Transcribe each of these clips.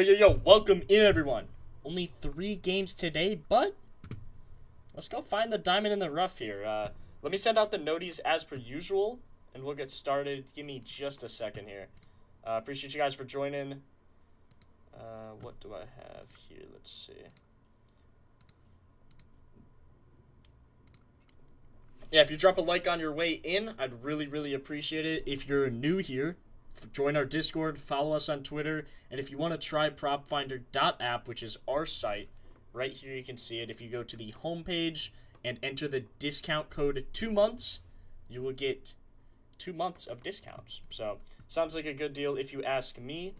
Yo, welcome in, everyone. Only 3 games today, but let's go find the diamond in the rough here. Let me send out the noties as per usual, and we'll get started. Give me just a second here. Appreciate you guys for joining. What do I have here? Let's see. Yeah, if you drop a like on your way in, I'd really appreciate it. If you're new here, join our Discord, follow us on Twitter, and if you want to try Propfinder.app, which is our site, right here you can see it. If you go to the homepage and enter the discount code 2 months, you will get 2 months of discounts. So, sounds like a good deal if you ask me.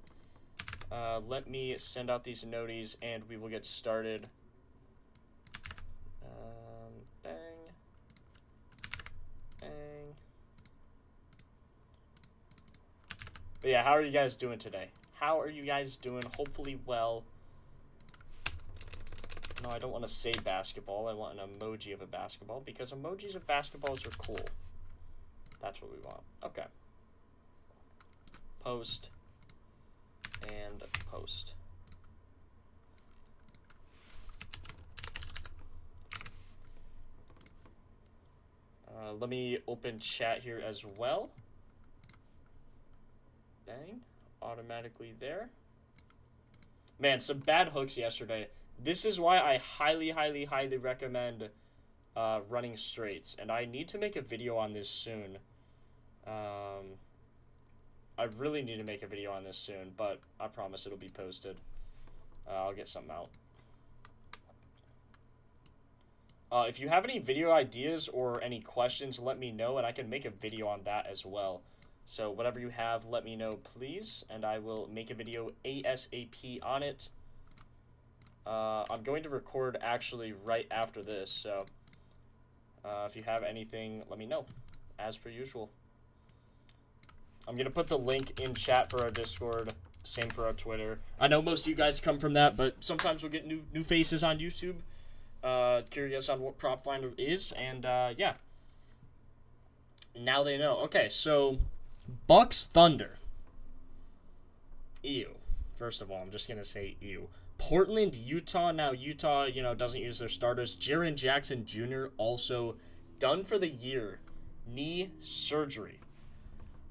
Let me send out these noties and we will get started. Bang. But yeah, how are you guys doing today? How are you guys doing? Hopefully well. No, I don't want to say basketball. I want an emoji of a basketball because emojis of basketballs are cool. That's what we want. Okay. Post. And post. Let me open chat here as well. Bang. Automatically there. Man, some bad hooks yesterday. This is why I highly recommend running straights. And I need to make a video on this soon. I really need to make a video on this soon, but I promise it'll be posted. I'll get something out. If you have any video ideas or any questions, let me know, and I can make a video on that as well. So whatever you have, let me know, please, and I will make a video ASAP on it. I'm going to record actually right after this, so if you have anything, let me know, as per usual. I'm going to put the link in chat for our Discord, same for our Twitter. I know most of you guys come from that, but sometimes we'll get new faces on YouTube. Curious on what Propfinder is, and yeah. Now they know. Okay, so Bucks Thunder. Ew. First of all, I'm just gonna say ew. Portland, Utah. Now Utah, doesn't use their starters. Jaren Jackson Jr. also done for the year. Knee surgery.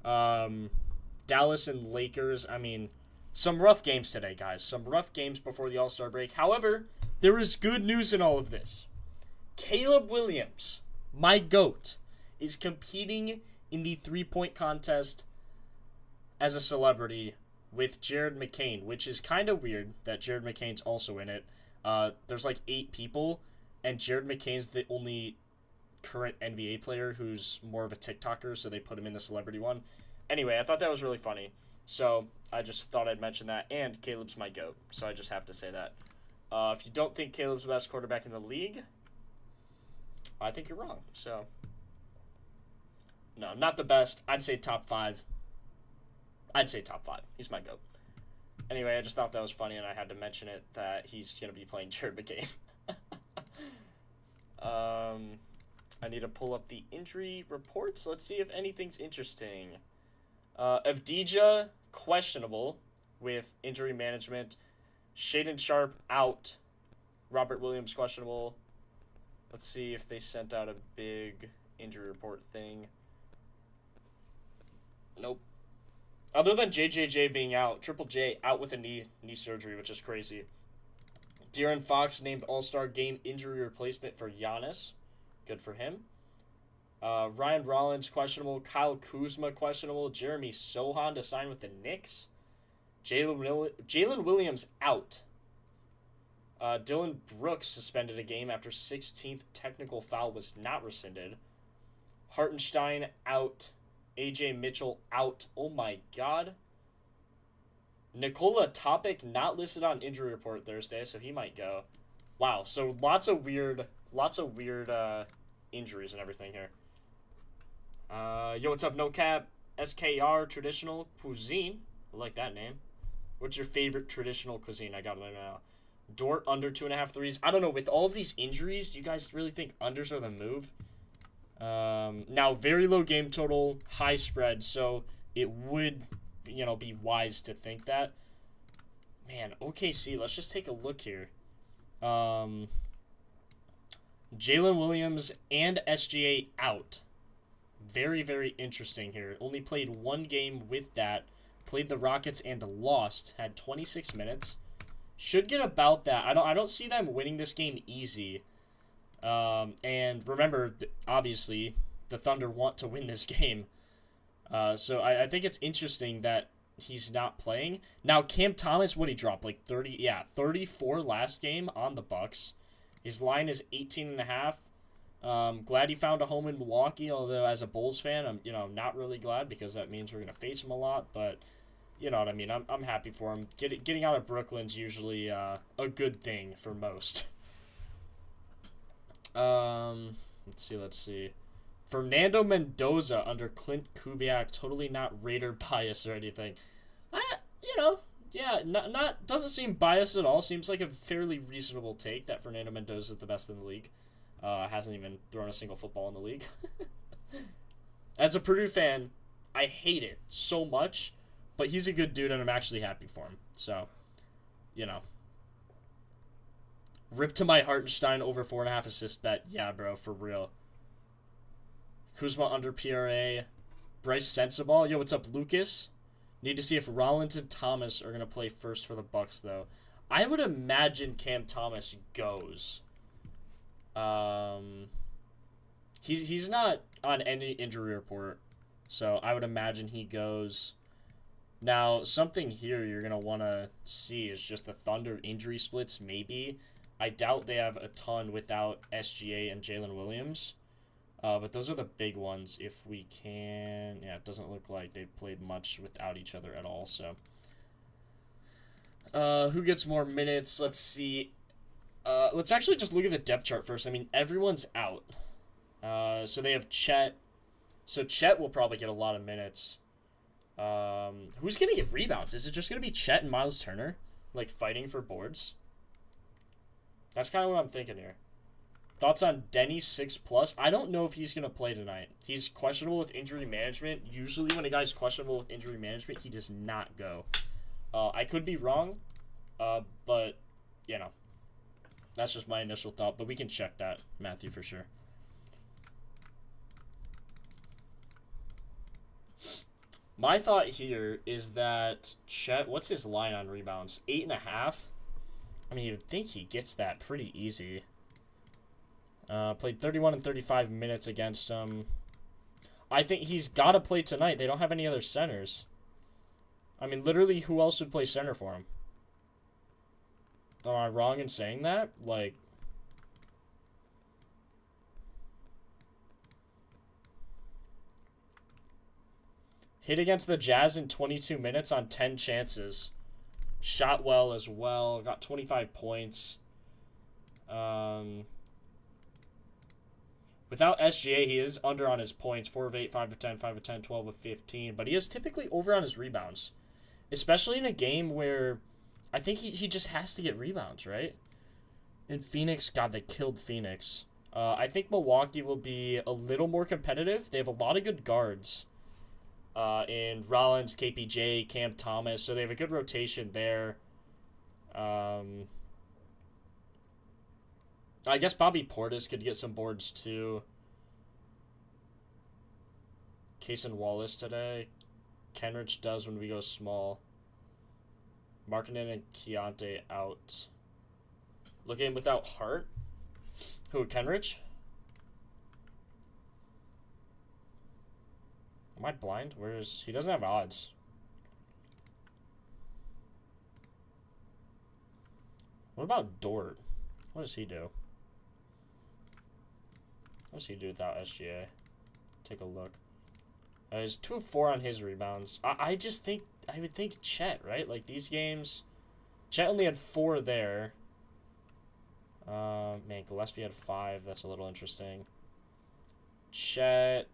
Dallas and Lakers. I mean, some rough games today, guys. Some rough games before the All-Star break. However, there is good news in all of this. Caleb Williams, my GOAT, is competing in the three-point contest as a celebrity with Jared McCain, which is kind of weird that Jared McCain's also in it. There's like 8 people, and Jared McCain's the only current NBA player who's more of a TikToker, so they put him in the celebrity one. Anyway, I thought that was really funny, so I just thought I'd mention that, and Caleb's my GOAT, so I just have to say that. If you don't think Caleb's the best quarterback in the league, I think you're wrong. So, no, not the best. I'd say top 5. I'd say top 5. He's my GOAT. Anyway, I just thought that was funny, and I had to mention it, that he's going to be playing Jared McCain. I need to pull up the injury reports. Let's see if anything's interesting. Avdija, questionable with injury management. Shaden Sharp, out. Robert Williams, questionable. Let's see if they sent out a big injury report thing. Nope. Other than JJJ being out, Triple J out with a knee surgery, which is crazy. De'Aaron Fox named All-Star Game injury replacement for Giannis. Good for him. Ryan Rollins, questionable. Kyle Kuzma, questionable. Jeremy Sohan to sign with the Knicks. Jalen Williams out. Dylan Brooks suspended a game after 16th technical foul was not rescinded. Hartenstein out. AJ Mitchell out. Oh my god. Nikola Topic not listed on injury report Thursday, so he might go. Wow, so lots of weird injuries and everything here. Yo, what's up, No Cap? SKR Traditional Cuisine. I like that name. What's your favorite traditional cuisine? I gotta know now. Dort under 2.5 threes. I don't know. With all of these injuries, do you guys really think unders are the move? Now, very low game total, high spread, so it would, be wise to think that. Man, OKC, let's just take a look here. Jalen Williams and SGA out. Very, very interesting here. Only played one game with that. Played the Rockets and lost. Had 26 minutes. Should get about that. I don't see them winning this game easy. And remember, obviously, the Thunder want to win this game. So I think it's interesting that he's not playing. Now, Cam Thomas, what he dropped? Like 34 last game on the Bucks. His line is 18.5. Glad he found a home in Milwaukee, although as a Bulls fan, I'm not really glad because that means we're going to face him a lot, but you know what I mean. I'm happy for him. Getting out of Brooklyn's usually a good thing for most. Let's see. Fernando Mendoza under Clint Kubiak, totally not Raider bias or anything. Not doesn't seem biased at all. Seems like a fairly reasonable take that Fernando Mendoza is the best in the league. Hasn't even thrown a single football in the league. As a Purdue fan, I hate it so much, but he's a good dude and I'm actually happy for him. So, Rip to my Hartenstein over 4.5 assist bet. Yeah, bro, for real. Kuzma under PRA. Bryce Sensabaugh. Yo, what's up, Lucas? Need to see if Rollins and Thomas are going to play first for the Bucks, though. I would imagine Cam Thomas goes. He's not on any injury report, so I would imagine he goes. Now, something here you're going to want to see is just the Thunder injury splits, maybe. I doubt they have a ton without SGA and Jalen Williams. But those are the big ones if we can. Yeah, it doesn't look like they've played much without each other at all. So, who gets more minutes? Let's see. Let's actually just look at the depth chart first. I mean, everyone's out. So they have Chet. So Chet will probably get a lot of minutes. Who's going to get rebounds? Is it just going to be Chet and Miles Turner, like, fighting for boards? That's kind of what I'm thinking here. Thoughts on Denny 6+? I don't know if he's going to play tonight. He's questionable with injury management. Usually when a guy's questionable with injury management, he does not go. I could be wrong, but, that's just my initial thought. But we can check that, Matthew, for sure. My thought here is that Chet, what's his line on rebounds? 8.5? I mean, you'd think he gets that pretty easy. Played 31 and 35 minutes against him. I think he's got to play tonight. They don't have any other centers. I mean, literally, who else would play center for him? Am I wrong in saying that? Like, hit against the Jazz in 22 minutes on 10 chances. Shot well as well. Got 25 points. Without SGA, he is under on his points. 4 of 8, 5 of 10, 5 of 10, 12 of 15. But he is typically over on his rebounds. Especially in a game where I think he just has to get rebounds, right? In Phoenix, God, they killed Phoenix. I think Milwaukee will be a little more competitive. They have a lot of good guards. In Rollins, KPJ, Cam Thomas. So they have a good rotation there. I guess Bobby Portis could get some boards too. Case and Wallace today. Kenrich does when we go small. Markkanen and Keontae out. Looking without Hart. Who, Kenrich? Am I blind? He doesn't have odds. What about Dort? What does he do? What does he do without SGA? Take a look. He's 2 of 4 on his rebounds. I just think, I would think Chet, right? Like these games, Chet only had 4 there. Man, Gillespie had 5. That's a little interesting. Chet,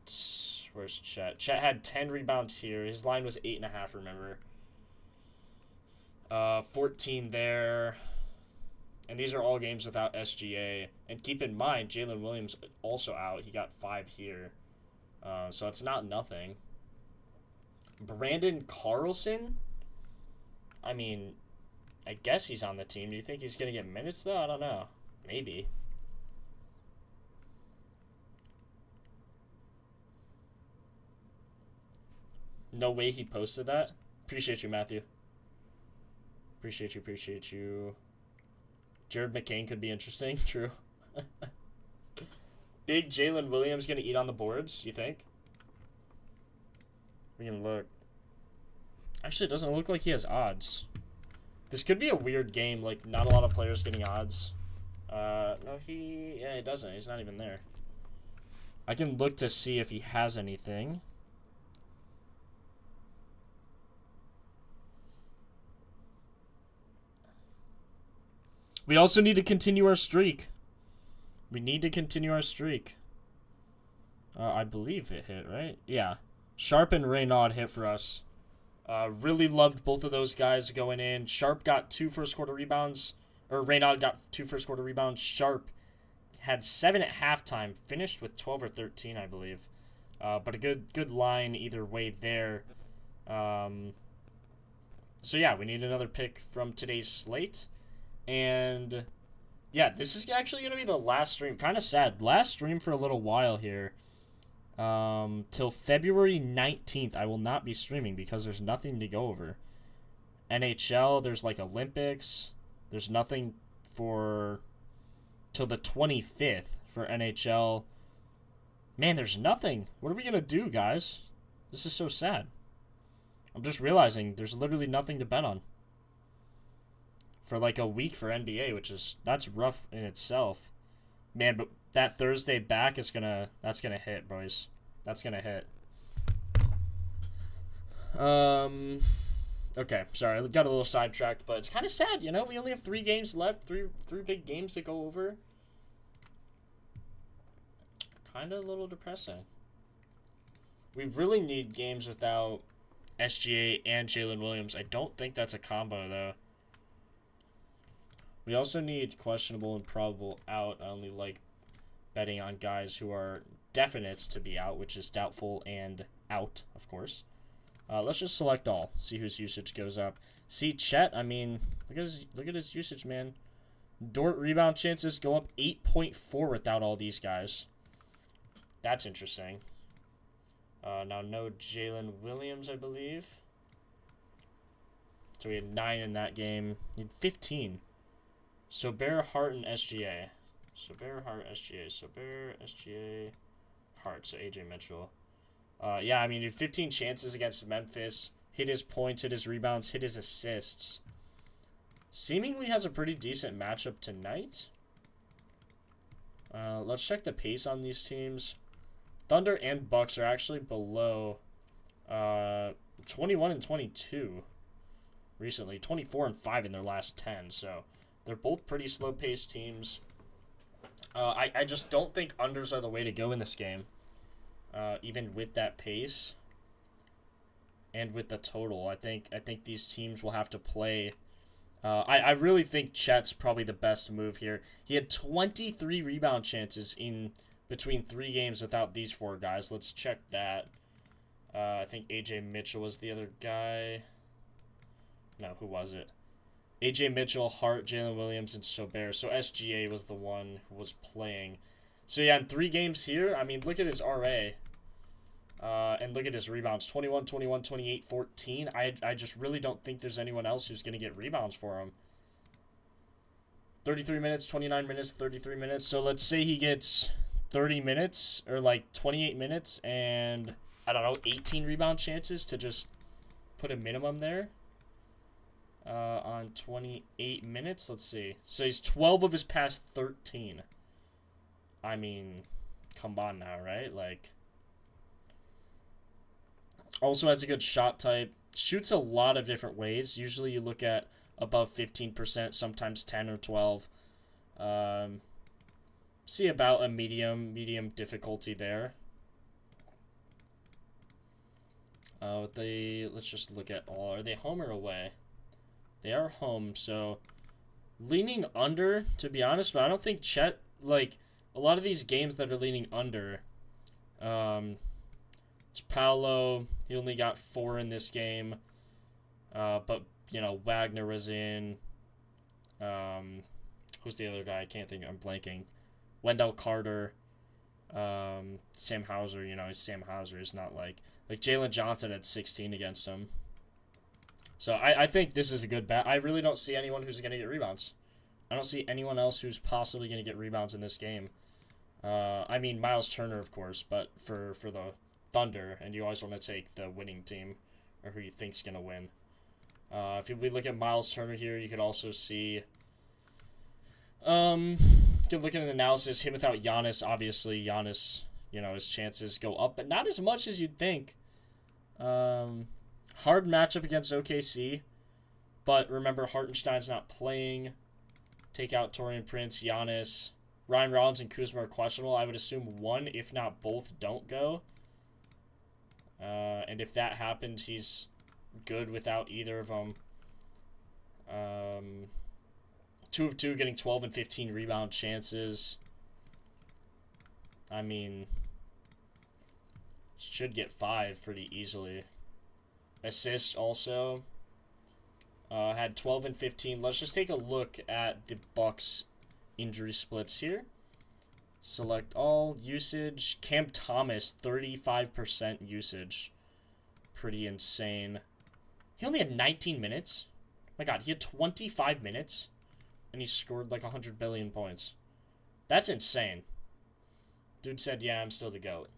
where's Chet? Chet had 10 rebounds here. His line was 8.5, remember. 14 there. And these are all games without SGA. And keep in mind, Jalen Williams also out. He got 5 here. So it's not nothing. Brandon Carlson? I mean, I guess he's on the team. Do you think he's going to get minutes, though? I don't know. Maybe. No way he posted that. Appreciate you, Matthew. Appreciate you, appreciate you. Jared McCain could be interesting. True. Big Jalen Williams going to eat on the boards, you think? We can look. Actually, it doesn't look like he has odds. This could be a weird game, like not a lot of players getting odds. No, yeah, he doesn't. He's not even there. I can look to see if he has anything. We also need to continue our streak. We need to continue our streak. I believe it hit, right? Yeah. Sharp and Reynaud hit for us. Really loved both of those guys going in. Sharp got 2 first quarter rebounds. Or Reynaud got 2 first quarter rebounds. Sharp had 7 at halftime. Finished with 12 or 13, I believe. But a good line either way there. So yeah, we need another pick from today's slate. And yeah, this is actually going to be the last stream. Kind of sad. Last stream for a little while here. Till February 19th, I will not be streaming because there's nothing to go over. NHL, there's like Olympics. There's nothing for till the 25th for NHL. Man, there's nothing. What are we going to do, guys? This is so sad. I'm just realizing there's literally nothing to bet on. For like a week for NBA, that's rough in itself. Man, but that Thursday back is that's gonna hit, boys. That's gonna hit. Okay, sorry, I got a little sidetracked, but it's kind of sad, you know. We only have 3 games left, three big games to go over. Kind of a little depressing. We really need games without SGA and Jalen Williams. I don't think that's a combo though. We also need questionable and probable out. I only like betting on guys who are definites to be out, which is doubtful and out, of course. Let's just select all. See whose usage goes up. See Chet. I mean, look at his usage, man. Dort rebound chances go up 8.4 without all these guys. That's interesting. Now no Jalen Williams, I believe. So we had 9 in that game. We had 15. Sober, Hart, and SGA. Sober, Hart, SGA. Sober, SGA, Hart. So AJ Mitchell. Yeah, I mean, 15 chances against Memphis. Hit his points, hit his rebounds, hit his assists. Seemingly has a pretty decent matchup tonight. Let's check the pace on these teams. Thunder and Bucks are actually below 21 and 22 recently. 24 and 5 in their last 10, so they're both pretty slow-paced teams. I just don't think unders are the way to go in this game, even with that pace and with the total. I think these teams will have to play. I really think Chet's probably the best move here. He had 23 rebound chances in between 3 games without these 4 guys. Let's check that. I think AJ Mitchell was the other guy. No, who was it? AJ Mitchell, Hart, Jalen Williams, and Sober. So SGA was the one who was playing. So yeah, in 3 games here, I mean, look at his RA. And look at his rebounds. 21, 21, 28, 14. I just really don't think there's anyone else who's going to get rebounds for him. 33 minutes, 29 minutes, 33 minutes. So let's say he gets 30 minutes or like 28 minutes and, I don't know, 18 rebound chances to just put a minimum there. On 28 minutes. Let's see. So he's 12 of his past 13. I mean, come on now, right? Like, also has a good shot type. Shoots a lot of different ways. Usually you look at above 15%, sometimes 10 or 12. See about a medium difficulty there. Let's just look at all. Are they home or away? They are home, so leaning under, to be honest, but I don't think Chet, like, a lot of these games that are leaning under, it's Paolo, he only got 4 in this game, but, you know, Wagner was in, Who's the other guy? I can't think. I'm blanking. Wendell Carter. Sam Hauser. You know, Sam Hauser is not like Jalen Johnson had 16 against him. So I think this is a good bet. I really don't see anyone who's going to get rebounds. I don't see anyone else who's possibly going to get rebounds in this game. I mean, Miles Turner, of course, but for the Thunder, and you always want to take the winning team, or who you think's going to win. If we look at Miles Turner here, you could also see... you could look at an analysis. Him without Giannis, obviously, Giannis, you know, his chances go up, but not as much as you'd think. Hard matchup against OKC, but remember, Hartenstein's not playing. Take out Taurean Prince, Giannis. Ryan Rollins and Kuzma are questionable. I would assume one, if not both, don't go. And if that happens, he's good without either of them. 2 of 2, getting 12 and 15 rebound chances. I mean, should get 5 pretty easily. Assists also. Had 12 and 15. Let's just take a look at the Bucks injury splits here. Select all. Usage. Cam Thomas, 35% usage. Pretty insane. He only had 19 minutes. My God, he had 25 minutes. And he scored like 100 billion points. That's insane. Dude said, yeah, I'm still the GOAT.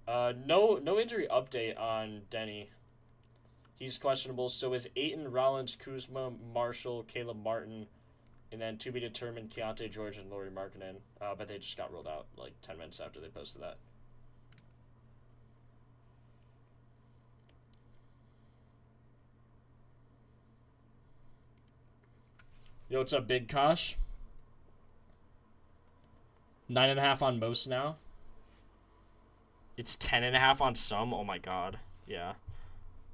No injury update on Denny. He's questionable. So is Ayton, Rollins, Kuzma, Marshall, Caleb Martin, and then to be determined Keontae George and Lauri Markkanen. But they just got ruled out like 10 minutes after they posted that. Yo, what's up, Big Kosh? 9.5 on most now. It's 10.5 on some. Oh my God. Yeah.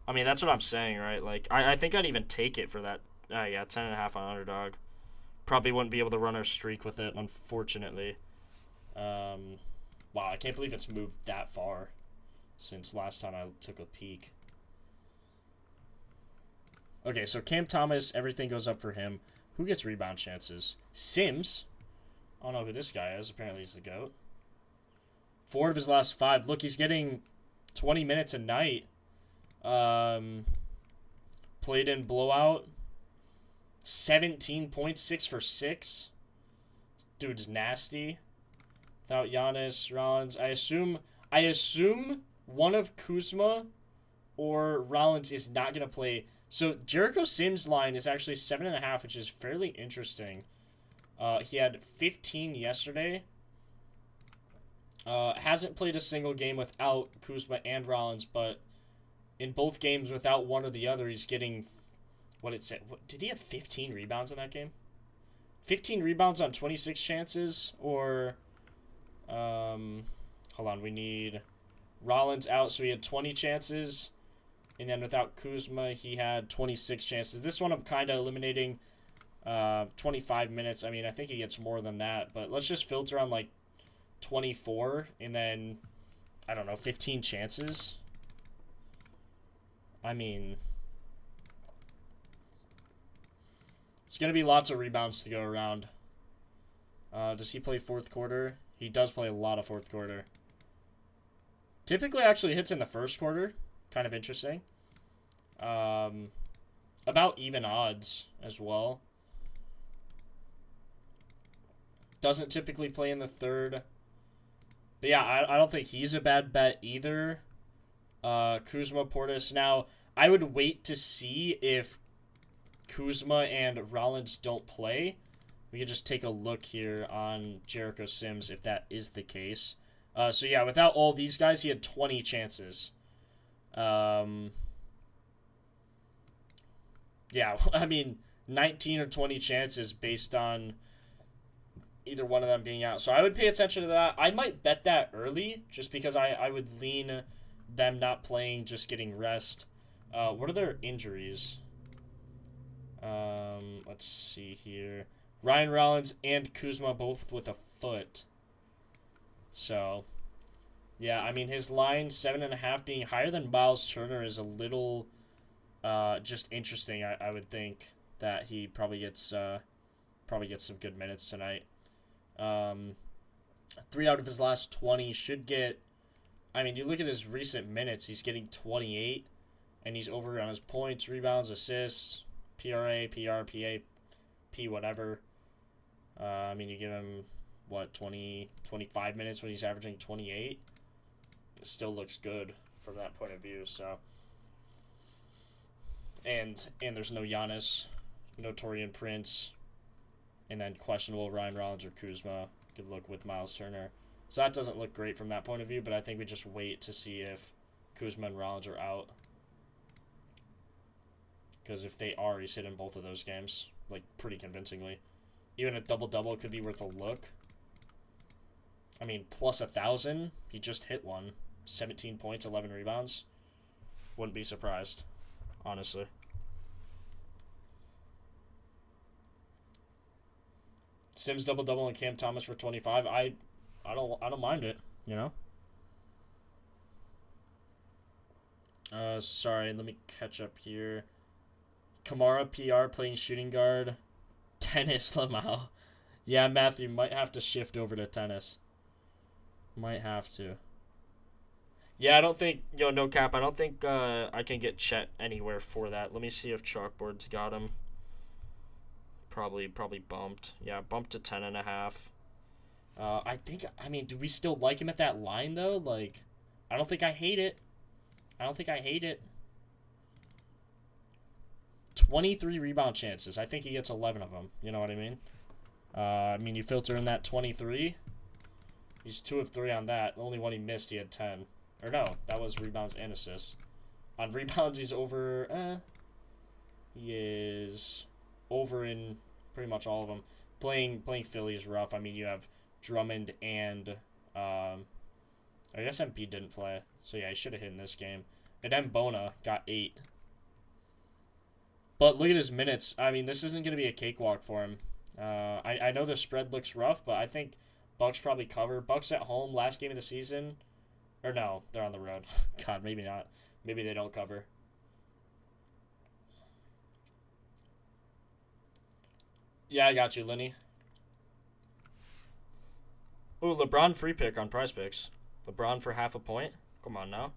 I mean, that's what I'm saying, right? Like, I think I'd even take it for that. Yeah, 10.5 on underdog. Probably wouldn't be able to run our streak with it, unfortunately. Wow, I can't believe it's moved that far since last time I took a peek. Okay, so Cam Thomas, everything goes up for him. Who gets rebound chances? Sims. I don't know who this guy is. Apparently he's the GOAT. 4 of his last 5. Look, he's getting 20 minutes a night. Played in blowout. 17 points, 6 for 6. Dude's nasty. Without Giannis, Rollins. I assume one of Kuzma or Rollins is not going to play. So Jericho Sims' line is actually 7.5, which is fairly interesting. He had 15 yesterday. Hasn't played a single game without Kuzma and Rollins, but in both games without one or the other, he's getting, did he have 15 rebounds in that game? 15 rebounds on 26 chances, or, hold on, we need Rollins out, so he had 20 chances, and then without Kuzma, he had 26 chances. This one I'm kind of eliminating 25 minutes. I mean, I think he gets more than that, but let's just filter on, like, 24, and then, I don't know, 15 chances. I mean, there's going to be lots of rebounds to go around. Does he play fourth quarter? He does play a lot of fourth quarter. Typically actually hits in the first quarter. Kind of interesting. About even odds as well. Doesn't typically play in the third. But yeah, I don't think he's a bad bet either. Kuzma, Portis. Now, I would wait to see if Kuzma and Rollins don't play. We could just take a look here on Jericho Sims if that is the case. So yeah, without all these guys, he had 20 chances. Yeah, I mean, 19 or 20 chances based on either one of them being out. So I would pay attention to that. I might bet that early just because I would lean them not playing, just getting rest. What are their injuries? Let's see here. Ryan Rollins and Kuzma both with a foot. So, yeah, I mean, his line, 7.5, being higher than Miles Turner is a little just interesting, I would think. that he probably gets some good minutes tonight. 3 out of his last 20 should get. I mean, you look at his recent minutes, he's getting 28, and he's over on his points, rebounds, assists, PRA, PR, PA, P, whatever. I mean, you give him, 25 minutes when he's averaging 28. It still looks good from that point of view, so. And there's no Giannis, no Torian Prince, and then questionable Ryan Rollins or Kuzma. Good look with Miles Turner. So that doesn't look great from that point of view, but I think we just wait to see if Kuzma and Rollins are out. Because if they are, he's hitting both of those games, like, pretty convincingly. Even a double-double could be worth a look. I mean, plus 1,000, he just hit one. 17 points, 11 rebounds. Wouldn't be surprised, honestly. Sims double-double and Cam Thomas for 25. I don't mind it, you know? Sorry, let me catch up here. Kamara PR playing shooting guard. Tennis Lamau. Yeah, Matthew, might have to shift over to tennis. Might have to. Yeah, I don't think, no cap, I don't think I can get Chet anywhere for that. Let me see if Chalkboard's got him. Probably bumped. Yeah, bumped to 10.5. I mean, do we still like him at that line, though? Like, I don't think I hate it. 23 rebound chances. I think he gets 11 of them. You know what I mean? You filter in that 23. He's 2 of 3 on that. The only one he missed, he had 10. Or no, that was rebounds and assists. On rebounds, he's over. He is over in pretty much all of them. Playing Philly is rough. I mean, you have Drummond and I guess MP didn't play. So yeah, he should have hit in this game. And Mbona got 8. But look at his minutes. I mean, this isn't going to be a cakewalk for him. I know the spread looks rough, but I think Bucks probably cover. Bucks at home, last game of the season. Or no, they're on the road. God, maybe not. Maybe they don't cover. Yeah, I got you, Lenny. Ooh, LeBron free pick on Prize Picks. LeBron for half a point. Come on now.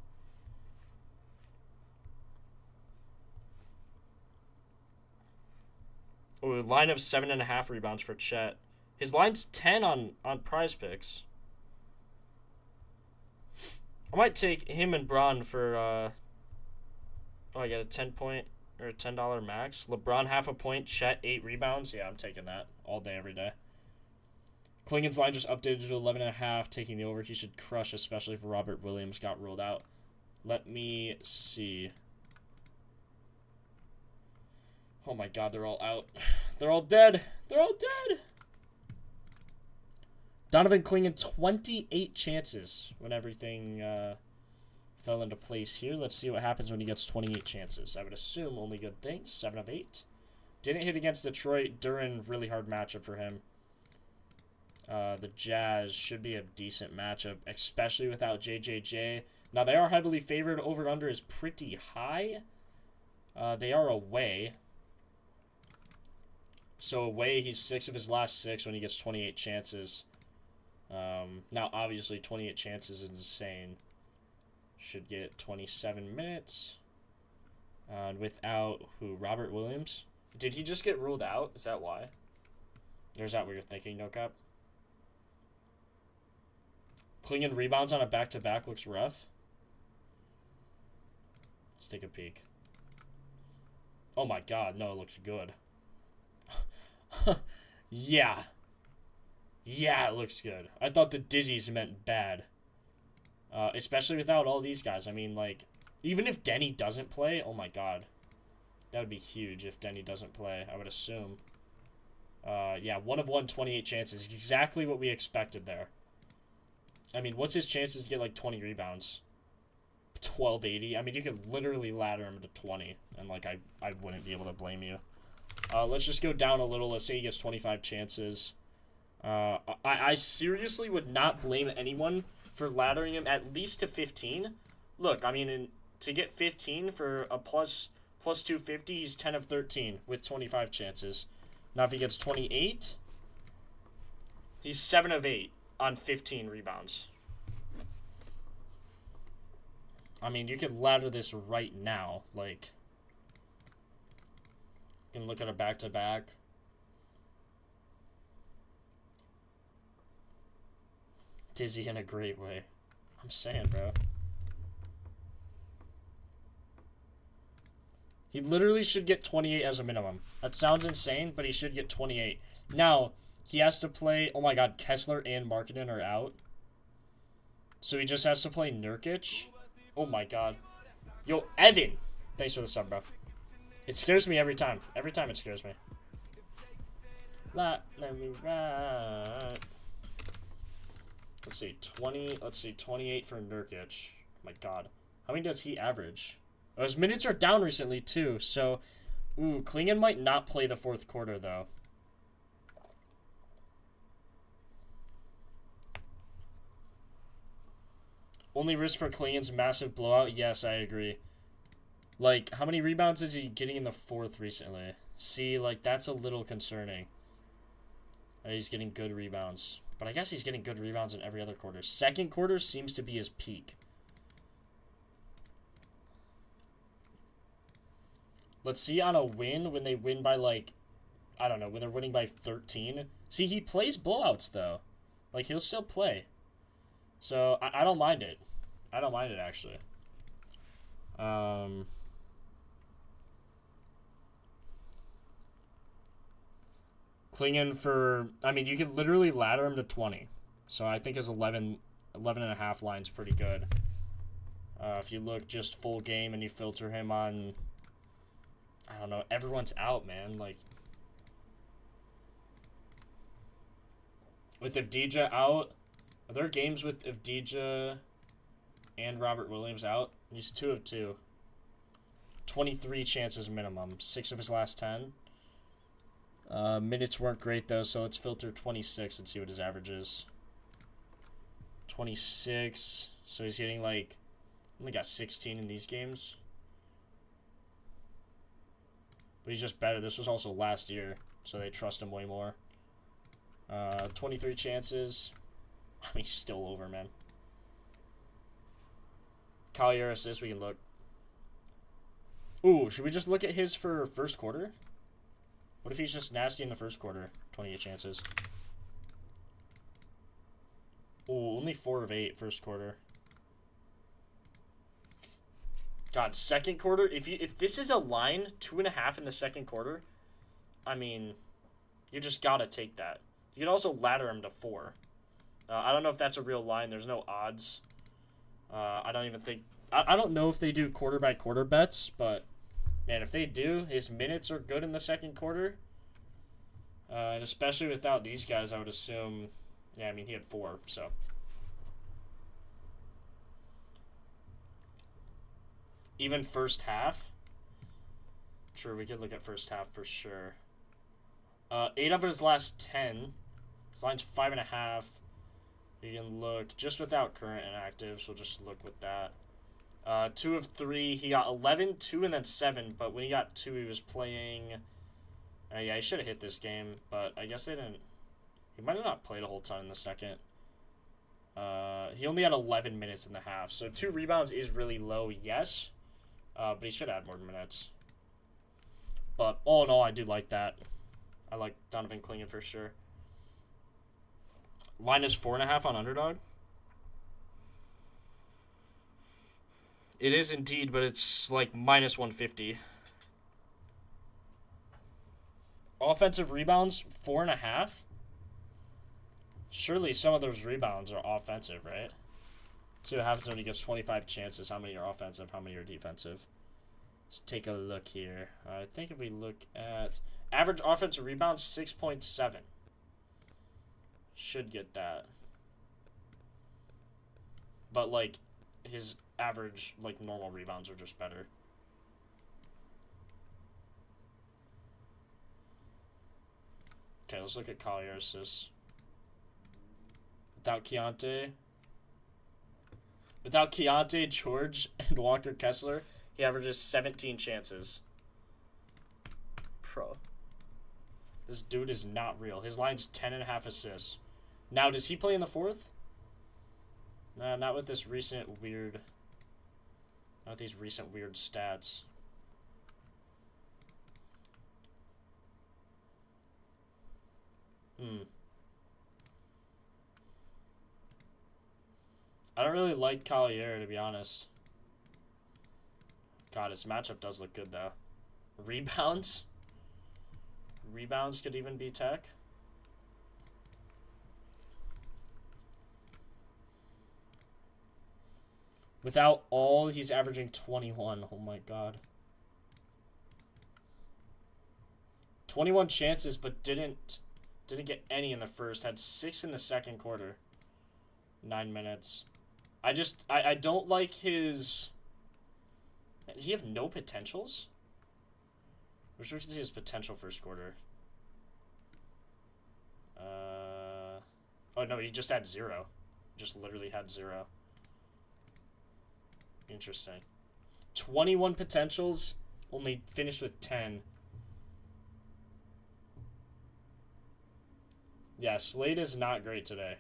Ooh, line of 7.5 rebounds for Chet. His line's 10 on Prize Picks. I might take him and Bron for, I got a 10-point or a $10 max. LeBron half a point, Chet 8 rebounds. Yeah, I'm taking that all day, every day. Klingen's line just updated to 11.5, taking the over. He should crush, especially if Robert Williams got ruled out. Let me see. Oh my god, they're all out. They're all dead. They're all dead. Donovan Klingen, 28 chances when everything fell into place here. Let's see what happens when he gets 28 chances. I would assume only good things. 7 of 8. Didn't hit against Detroit. Duren, really hard matchup for him. The Jazz should be a decent matchup, especially without JJJ. Now, they are heavily favored. Over-under is pretty high. They are away. So away, he's 6 of his last 6 when he gets 28 chances. Now, obviously, 28 chances is insane. Should get 27 minutes. Without who? Robert Williams? Did he just get ruled out? Is that why? Or is that what you're thinking, no cap? Klingen rebounds on a back-to-back looks rough. Let's take a peek. Oh my god, no, it looks good. Yeah. Yeah, it looks good. I thought the dizzies meant bad. Especially without all these guys. I mean, like, even if Denny doesn't play, oh my god. That would be huge if Denny doesn't play, I would assume. Yeah, 1 of 1, 28 chances. Exactly what we expected there. I mean, what's his chances to get, like, 20 rebounds? 1280. I mean, you could literally ladder him to 20, and, like, I wouldn't be able to blame you. Let's just go down a little. Let's say he gets 25 chances. I seriously would not blame anyone for laddering him at least to 15. Look, I mean, to get 15 for a plus Plus 250, he's 10 of 13 with 25 chances. Now if he gets 28, he's 7 of 8 on 15 rebounds. I mean, you could ladder this right now. Like, you can look at a back-to-back. Dizzy in a great way. I'm saying, bro. He literally should get 28 as a minimum. That sounds insane, but he should get 28. Now, he has to play... Oh my god, Kessler and Markkanen are out. So he just has to play Nurkic. Oh my god. Yo, Evan! Thanks for the sub, bro. It scares me every time. Every time it scares me. Let me ride. Let's see, 20. Let's see, 28 for Nurkic. Oh my god. How many does he average? Oh, his minutes are down recently, too. So, ooh, Klingon might not play the fourth quarter, though. Only risk for Klingon's massive blowout? Yes, I agree. Like, how many rebounds is he getting in the fourth recently? See, like, that's a little concerning. He's getting good rebounds. But I guess he's getting good rebounds in every other quarter. Second quarter seems to be his peak. Let's see on a win, when they win by, like, I don't know, when they're winning by 13. See, he plays blowouts, though. Like, he'll still play. So, I don't mind it. I don't mind it, actually. Klingon for... I mean, you could literally ladder him to 20. So, I think his 11 and a half line's pretty good. If you look just full game and you filter him on... I don't know. Everyone's out, man. Like, with Avdija out, are there games with Avdija and Robert Williams out? He's 2 of 2. 23 chances minimum. 6 of his last 10. Minutes weren't great, though, so let's filter 26 and see what his average is. 26. So he's getting, like, only got 16 in these games. But he's just better. This was also last year, so they trust him way more. 23 chances. I mean, he's still over, man. Collier assist, we can look. Ooh, should we just look at his for first quarter? What if he's just nasty in the first quarter? 28 chances. Ooh, only 4 of 8 first quarter. God, second quarter, if this is a line, 2.5 in the second quarter, I mean, you just gotta take that. You can also ladder him to 4. I don't know if that's a real line. There's no odds. I don't even think... I don't know if they do quarter-by-quarter bets, but, man, if they do, his minutes are good in the second quarter. And especially without these guys, I would assume... Yeah, I mean, he had 4, so... Even first half? Sure, we could look at first half for sure. 8 of his last 10. His line's 5.5. You can look just without current and active, so just look with that. 2 of 3. He got 11, 2, and then 7. But when he got 2, he was playing... yeah, he should have hit this game, but I guess they didn't... He might have not played a whole ton in the second. He only had 11 minutes in the half, so 2 rebounds is really low, yes. But he should add more minutes. But all in all, I do like that. I like Donovan Klingon for sure. Line is 4.5 on underdog. It is indeed, but it's like minus 150. Offensive rebounds, 4.5. Surely some of those rebounds are offensive, right? Let's see what happens when he gets 25 chances. How many are offensive? How many are defensive? Let's take a look here. I think if we look at average offensive rebounds, 6.7. Should get that. But, like, his average, like, normal rebounds are just better. Okay, let's look at Collier assists. Without Keontae, George, and Walker Kessler, he averages 17 chances. Bro. This dude is not real. His line's 10.5 assists. Now, does he play in the fourth? Nah, not with this recent weird... Not with these recent weird stats. I don't really like Collier, to be honest. God, his matchup does look good, though. Rebounds? Rebounds could even be tech. Without all, he's averaging 21. Oh, my God. 21 chances, but didn't get any in the first. Had 6 in the second quarter. 9 minutes. I don't like his... Did he have no potentials? I wish we could see his potential first quarter. Oh, no, he just had 0. Just literally had 0. Interesting. 21 potentials, only finished with 10. Yeah, Slade is not great today.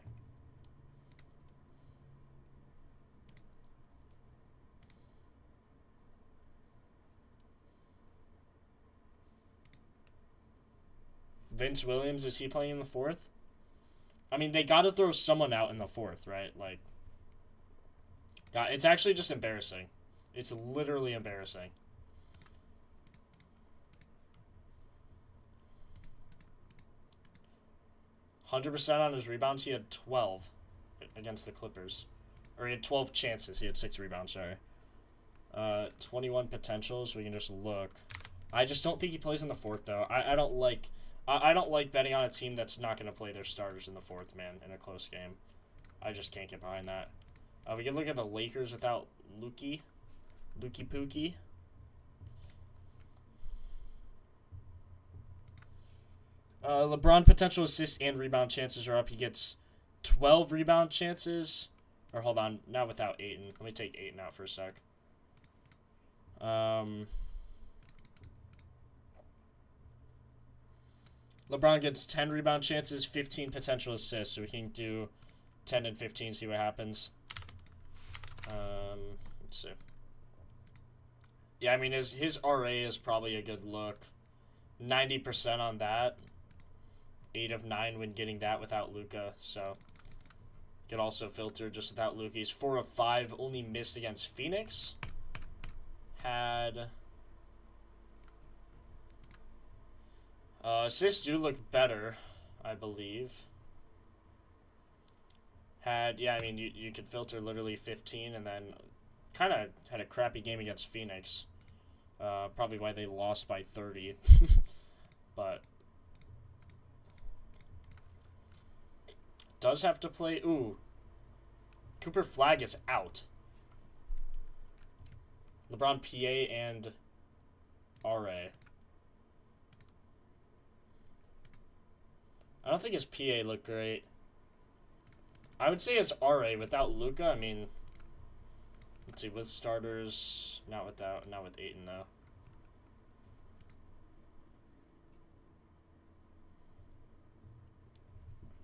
Vince Williams, is he playing in the fourth? I mean, they got to throw someone out in the fourth, right? Like, God, it's actually just embarrassing. It's literally embarrassing. %100% on his rebounds. He had 12 against the Clippers. Or he had 12 chances. He had 6 rebounds, sorry. 21 potentials. We can just look. I just don't think he plays in the fourth, though. I don't like betting on a team that's not going to play their starters in the fourth, man, in a close game. I just can't get behind that. We can look at the Lakers without Lukey Pookie. LeBron potential assist and rebound chances are up. He gets 12 rebound chances. Or hold on, not without Ayton. Let me take Ayton out for a sec. LeBron gets 10 rebound chances, 15 potential assists. So we can do 10 and 15, see what happens. Let's see. Yeah, I mean, his RA is probably a good look. 90% on that. 8 of 9 when getting that without Luka. So, could also filter just without Luka. He's 4 of 5, only missed against Phoenix. Had... assists do look better, I believe. Had, yeah, I mean, you could filter literally 15 and then kind of had a crappy game against Phoenix. Probably why they lost by 30. But does have to play. Ooh. Cooper Flag is out. LeBron PA and RA. I don't think his PA looked great. I would say his RA without Luka. I mean, let's see, with starters, not with Ayton though.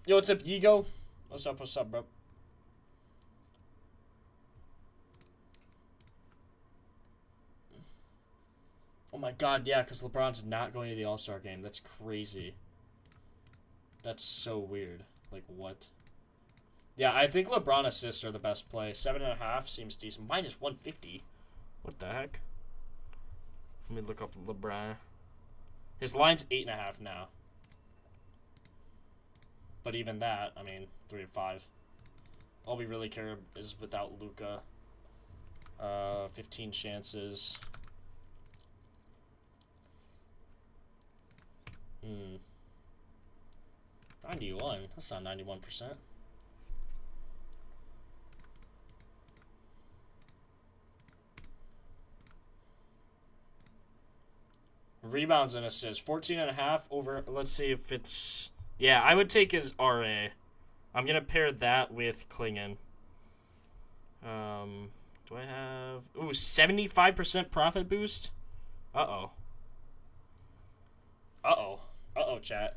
Yo, what's up, Yigo? What's up, bro? Oh my God, yeah, because LeBron's not going to the All-Star game. That's crazy. That's so weird. Like, what? Yeah, I think LeBron assists are the best play. 7.5 seems decent. Minus 150. What the heck? Let me look up LeBron. His line's 8.5 now. But even that, I mean, 3 of 5. All we really care is without Luka. 15 chances. 91. That's not 91%. Rebounds and assists. 14.5 over. Let's see if it's. Yeah, I would take his RA. I'm going to pair that with Klingon. Do I have. Ooh, 75% profit boost? Uh-oh. Uh-oh. Uh-oh, chat.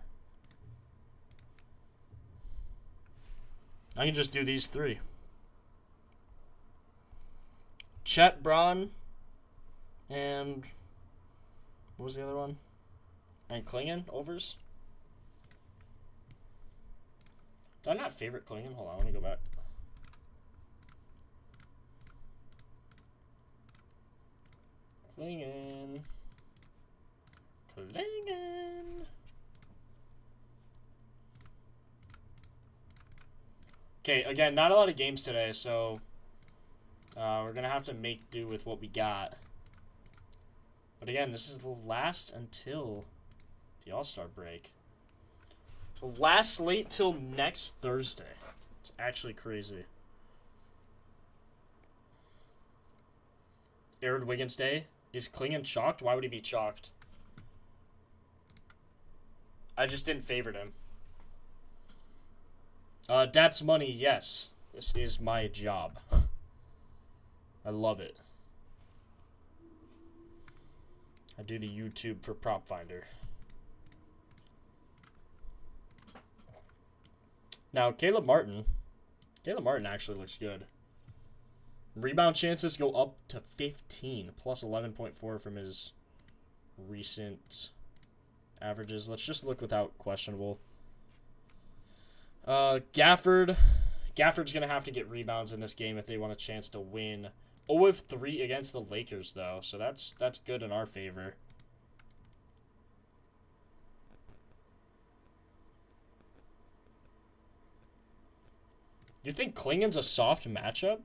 I can just do these three. Chet, Braun, and... what was the other one? And Klingon, overs? Did I not favorite Klingon? Hold on, let me go back. Klingon. Okay, again, not a lot of games today, so we're going to have to make do with what we got. But again, this is the last until the All-Star break. The last slate till next Thursday. It's actually crazy. Aaron Wiggins Day. Is Klingon chalked? Why would he be chalked? I just didn't favorite him. That's money, yes. This is my job. I love it. I do the YouTube for Propfinder. Now, Caleb Martin actually looks good. Rebound chances go up to 15, plus 11.4 from his recent averages. Let's just look without questionable. Gafford's going to have to get rebounds in this game if they want a chance to win. 0 of 3 against the Lakers, though, so that's good in our favor. You think Klingon's a soft matchup?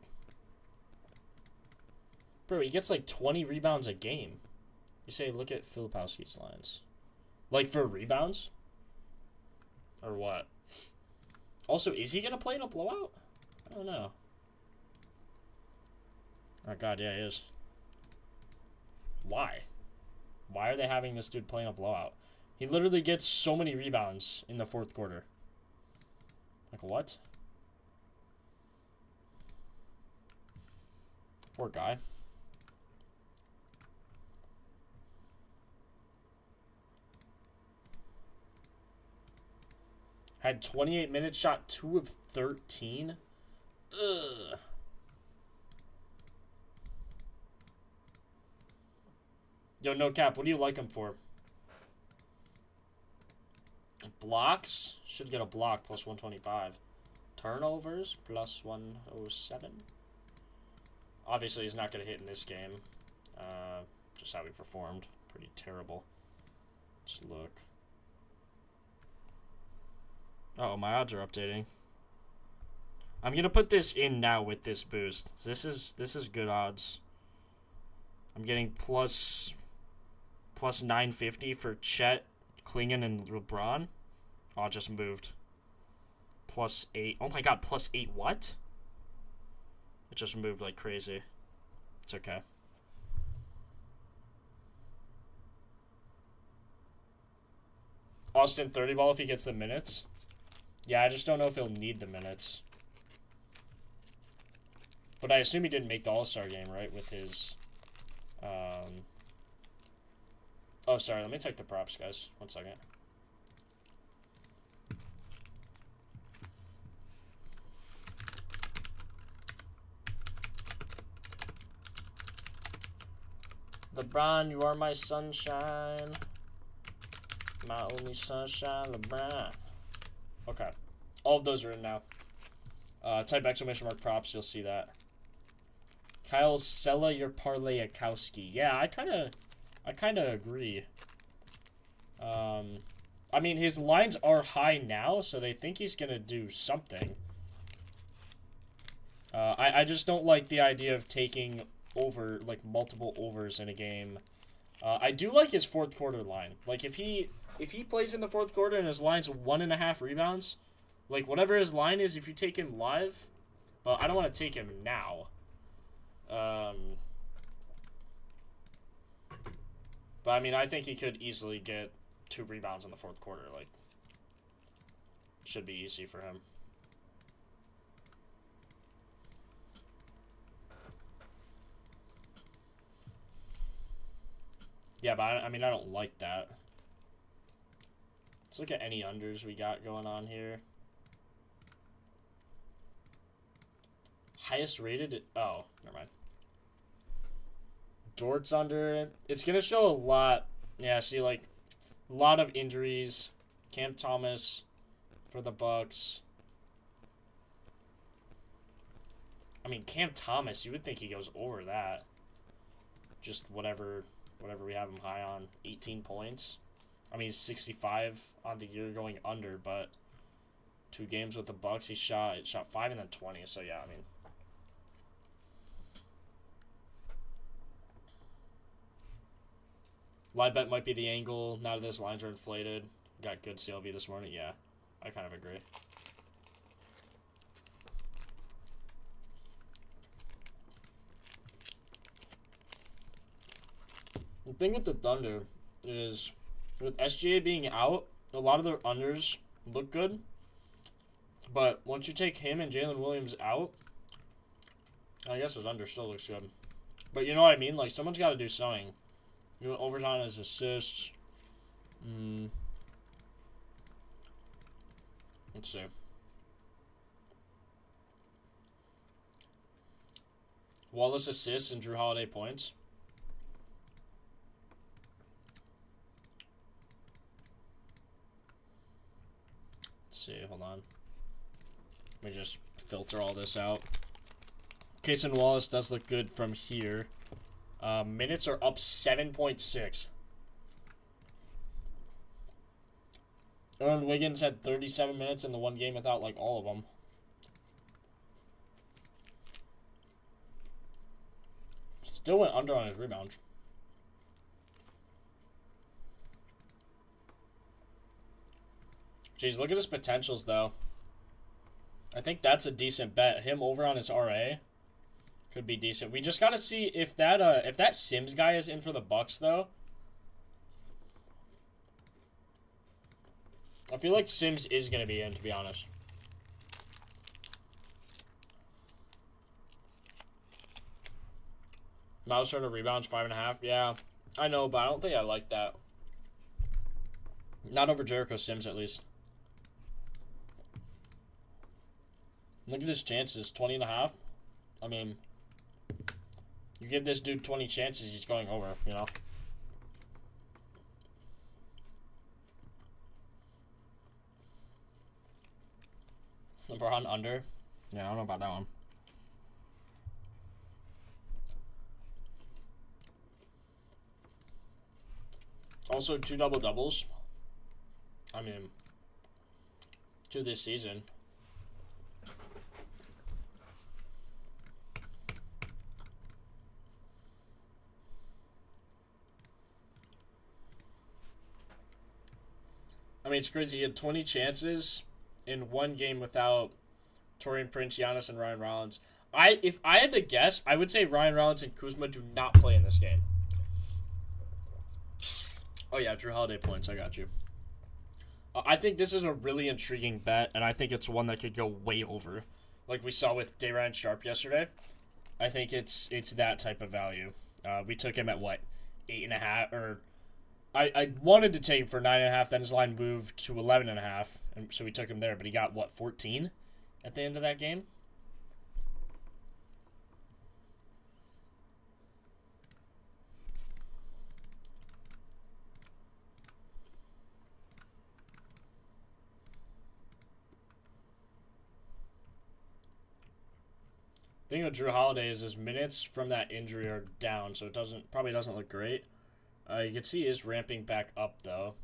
Bro, he gets like 20 rebounds a game. You say, look at Filipowski's lines. Like, for rebounds? Or what? Also, is he going to play in a blowout? I don't know. Oh, God, yeah, he is. Why? Why are they having this dude playing a blowout? He literally gets so many rebounds in the fourth quarter. Like, what? Poor guy. Had 28 minutes, shot 2 of 13. Ugh. Yo, no cap, what do you like him for? Blocks? Should get a block, plus 125. Turnovers, plus 107. Obviously, he's not going to hit in this game. Just how he performed. Pretty terrible. Just look. Uh-oh, my odds are updating. I'm going to put this in now with this boost. This is good odds. I'm getting plus 950 for Chet, Klingon, and LeBron. Oh, it just moved. Plus 8. Oh my god, plus 8 what? It just moved like crazy. It's okay. Austin 30 ball if he gets the minutes. Yeah, I just don't know if he'll need the minutes. But I assume he didn't make the All-Star game, right? With his... Oh, sorry. Let me take the props, guys. 1 second. LeBron, you are my sunshine. My only sunshine, LeBron. Okay. All of those are in now. Type exclamation mark props, you'll see that. Kyle Sella, your Parlayakowski. Yeah, I kinda agree. I mean, his lines are high now, so they think he's gonna do something. I just don't like the idea of taking over, like, multiple overs in a game. I do like his fourth quarter line. Like, if he plays in the fourth quarter and his line's 1.5 rebounds, like, whatever his line is, if you take him live, but I don't want to take him now. But, I mean, I think he could easily get 2 rebounds in the fourth quarter. Like, should be easy for him. Yeah, but I mean, I don't like that. Let's look at any unders we got going on here. Highest rated? Oh, never mind. Dort's under. It's going to show a lot. Yeah, see, like, a lot of injuries. Cam Thomas for the Bucks. I mean, Cam Thomas, you would think he goes over that. Just whatever we have him high on. 18 points. I mean, he's 65 on the year going under, but 2 games with the Bucks, he shot 5 and then 20. So, yeah, I mean. Live bet might be the angle. Now that those lines are inflated. Got good CLV this morning. Yeah, I kind of agree. The thing with the Thunder is, with SGA being out, a lot of their unders look good. But once you take him and Jalen Williams out, I guess his under still looks good. But you know what I mean? Like, someone's got to do something. You know, Overton as assists. Let's see. Wallace assists and Drew Holiday points. Let's see, hold on. Let me just filter all this out. Kaysen Wallace does look good from here. Minutes are up 7.6. Aaron Wiggins had 37 minutes in the one game without, like, all of them. Still went under on his rebounds. Jeez, look at his potentials, though. I think that's a decent bet. Him over on his RA could be decent. We just got to see if that Sims guy is in for the Bucks, though. I feel like Sims is going to be in, to be honest. Miles Turner rebounds 5.5. Yeah, I know, but I don't think I like that. Not over Jericho Sims, at least. Look at his chances. 20.5. I mean, you give this dude 20 chances, he's going over, you know? LeBron under. Yeah, I don't know about that one. Also, 2 double-doubles. I mean, 2 this season. I mean, it's crazy. He had 20 chances in one game without Taurean Prince, Giannis, and Ryan Rollins. If I had to guess, I would say Ryan Rollins and Kuzma do not play in this game. Oh, yeah, Drew Holiday points. I got you. I think this is a really intriguing bet, and I think it's one that could go way over. Like we saw with Day'Ron Sharpe yesterday. I think it's that type of value. We took him at, what, 8.5? Or I wanted to take him for 9.5, then his line moved to 11.5, and so we took him there. But he got, what, 14 at the end of that game? The thing with Drew Holiday is his minutes from that injury are down, so it probably doesn't look great. You can see he is ramping back up, though.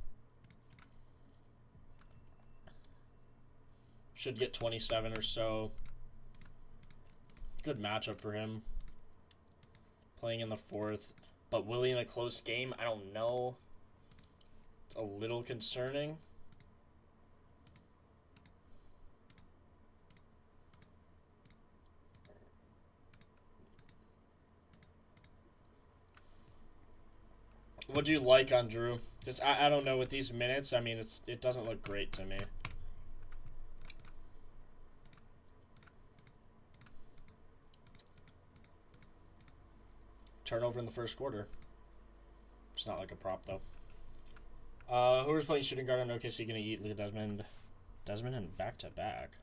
Should get 27 or so. Good matchup for him. Playing in the 4th. But will he in a close game? I don't know. It's a little concerning. What do you like on Drew? Just I don't know, with these minutes, I mean, it doesn't look great to me. Turnover in the first quarter. It's not like a prop, though. Whoever's playing shooting guard on OKC gonna eat? Look at Desmond. Desmond and back-to-back.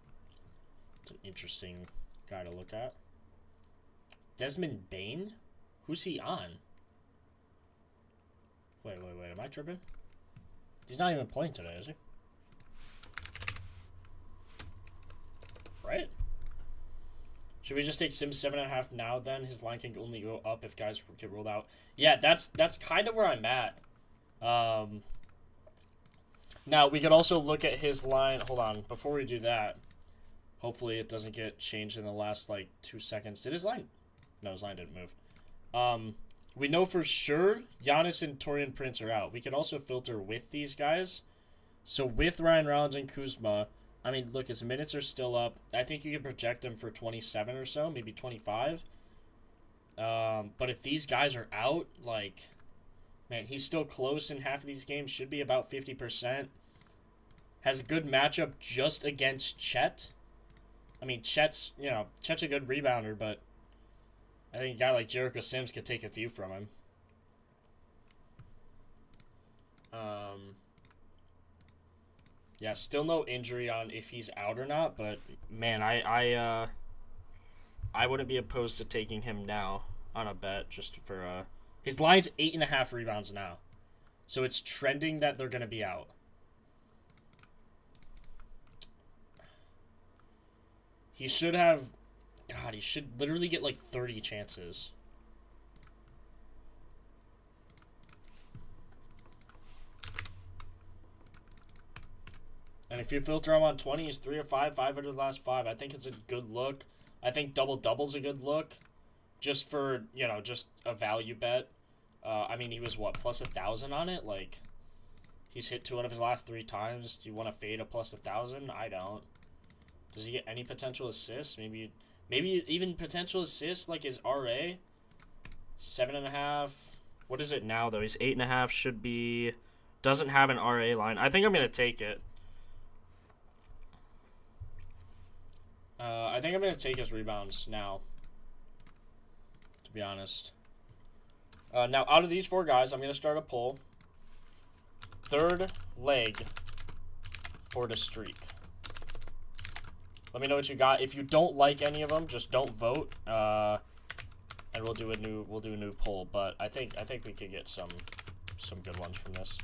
It's an interesting guy to look at. Desmond Bain? Who's he on? Wait. Am I tripping? He's not even playing today, is he? Right? Should we just take Sims 7.5 now then? His line can only go up if guys get rolled out. Yeah, that's kind of where I'm at. Now, we could also look at his line. Hold on. Before we do that, hopefully it doesn't get changed in the last, like, 2 seconds. Did his line? No, his line didn't move. We know for sure Giannis and Torian Prince are out. We could also filter with these guys. So with Ryan Rollins and Kuzma, I mean, look, his minutes are still up. I think you can project him for 27 or so, maybe 25. But if these guys are out, like, man, he's still close in half of these games. Should be about 50%. Has a good matchup just against Chet. I mean, Chet's a good rebounder, but I think a guy like Jericho Sims could take a few from him. Yeah, still no injury on if he's out or not, but man, I wouldn't be opposed to taking him now on a bet just for his line's 8.5 rebounds now, so it's trending that they're gonna be out. He should have, God, he should literally get like 30 chances. And if you filter him on 20, he's 3 or 5 out of the last 5. I think it's a good look. I think double-double's a good look. Just for, just a value bet. I mean, he was, what, plus 1,000 on it? Like, he's hit 2 out of his last 3 times. Do you want to fade a plus 1,000? I don't. Does he get any potential assists? Maybe even potential assists, like his RA? 7.5. What is it now, though? He's 8.5. Should be... Doesn't have an RA line. I think I'm going to take it. I think I'm going to take his rebounds now, to be honest. Now, out of these 4 guys, I'm going to start a poll. Third leg for the streak. Let me know what you got. If you don't like any of them, just don't vote. And we'll do a new poll. But I think we could get some good ones from this.